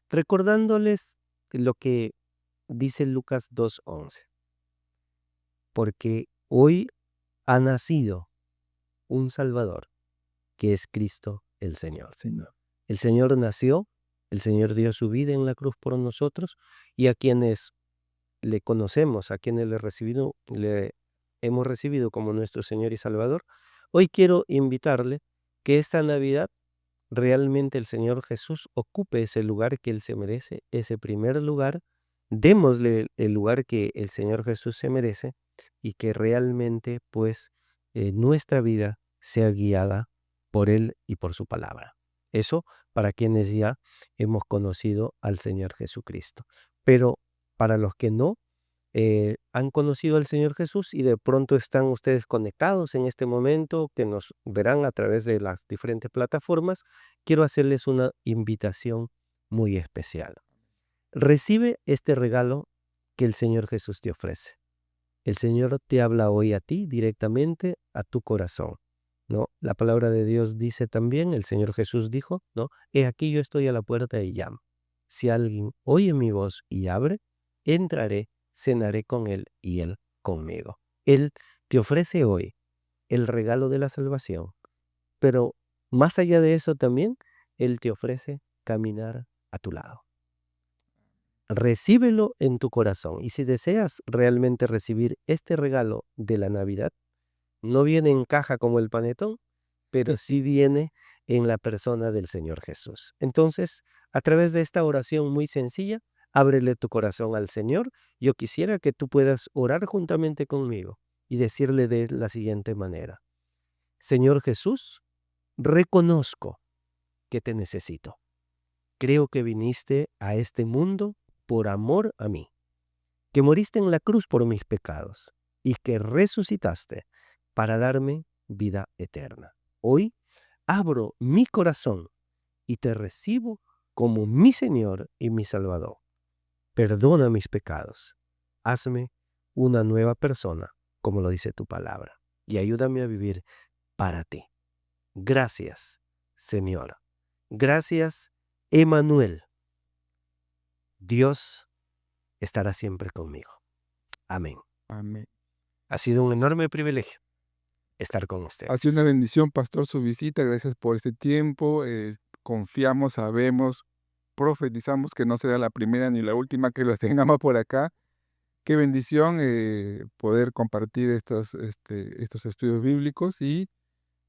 Speaker 2: recordándoles lo que dice Lucas 2:11. Porque hoy ha nacido un Salvador, que es Cristo el Señor. El Señor nació, el Señor dio su vida en la cruz por nosotros, y a quienes le conocemos, a quienes le hemos recibido como nuestro Señor y Salvador, hoy quiero invitarle que esta Navidad realmente el Señor Jesús ocupe ese lugar que Él se merece, ese primer lugar, démosle el lugar que el Señor Jesús se merece y que realmente pues nuestra vida sea guiada por Él y por su palabra. Eso para quienes ya hemos conocido al Señor Jesucristo. Pero para los que no, han conocido al Señor Jesús y de pronto están ustedes conectados en este momento, que nos verán a través de las diferentes plataformas, quiero hacerles una invitación muy especial. Recibe este regalo que el Señor Jesús te ofrece. El Señor te habla hoy a ti directamente a tu corazón, ¿no? La palabra de Dios dice también, el Señor Jesús dijo, ¿no? He aquí yo estoy a la puerta y llamo. Si alguien oye mi voz y abre, entraré, cenaré con él y él conmigo. Él te ofrece hoy el regalo de la salvación, pero más allá de eso también, Él te ofrece caminar a tu lado. Recíbelo en tu corazón y si deseas realmente recibir este regalo de la Navidad, no viene en caja como el panetón, pero sí viene en la persona del Señor Jesús. Entonces, a través de esta oración muy sencilla, ábrele tu corazón al Señor. Yo quisiera que tú puedas orar juntamente conmigo y decirle de la siguiente manera: Señor Jesús, reconozco que te necesito. Creo que viniste a este mundo por amor a mí, que moriste en la cruz por mis pecados y que resucitaste para darme vida eterna. Hoy abro mi corazón y te recibo como mi Señor y mi Salvador. Perdona mis pecados. Hazme una nueva persona, como lo dice tu palabra, y ayúdame a vivir para ti. Gracias, Señor. Gracias, Emmanuel. Dios estará siempre conmigo. Amén.
Speaker 1: Amén.
Speaker 2: Ha sido un enorme privilegio estar con
Speaker 1: Ha
Speaker 2: ustedes.
Speaker 1: sido una bendición, Pastor, su visita. Gracias por este tiempo. Confiamos, sabemos, profetizamos que no será la primera ni la última que los tengamos por acá. Qué bendición poder compartir estos estudios bíblicos. Y,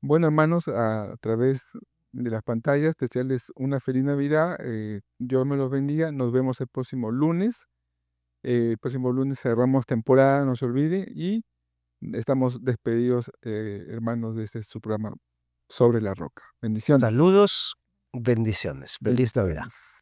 Speaker 1: bueno, hermanos, a través de las pantallas, desearles una feliz Navidad. Dios me los bendiga. Nos vemos el próximo lunes. El próximo lunes cerramos temporada, no se olvide. Y estamos despedidos, hermanos, de su programa Sobre la Roca. Bendiciones.
Speaker 2: Saludos, bendiciones. Feliz Navidad.
Speaker 1: Bendiciones.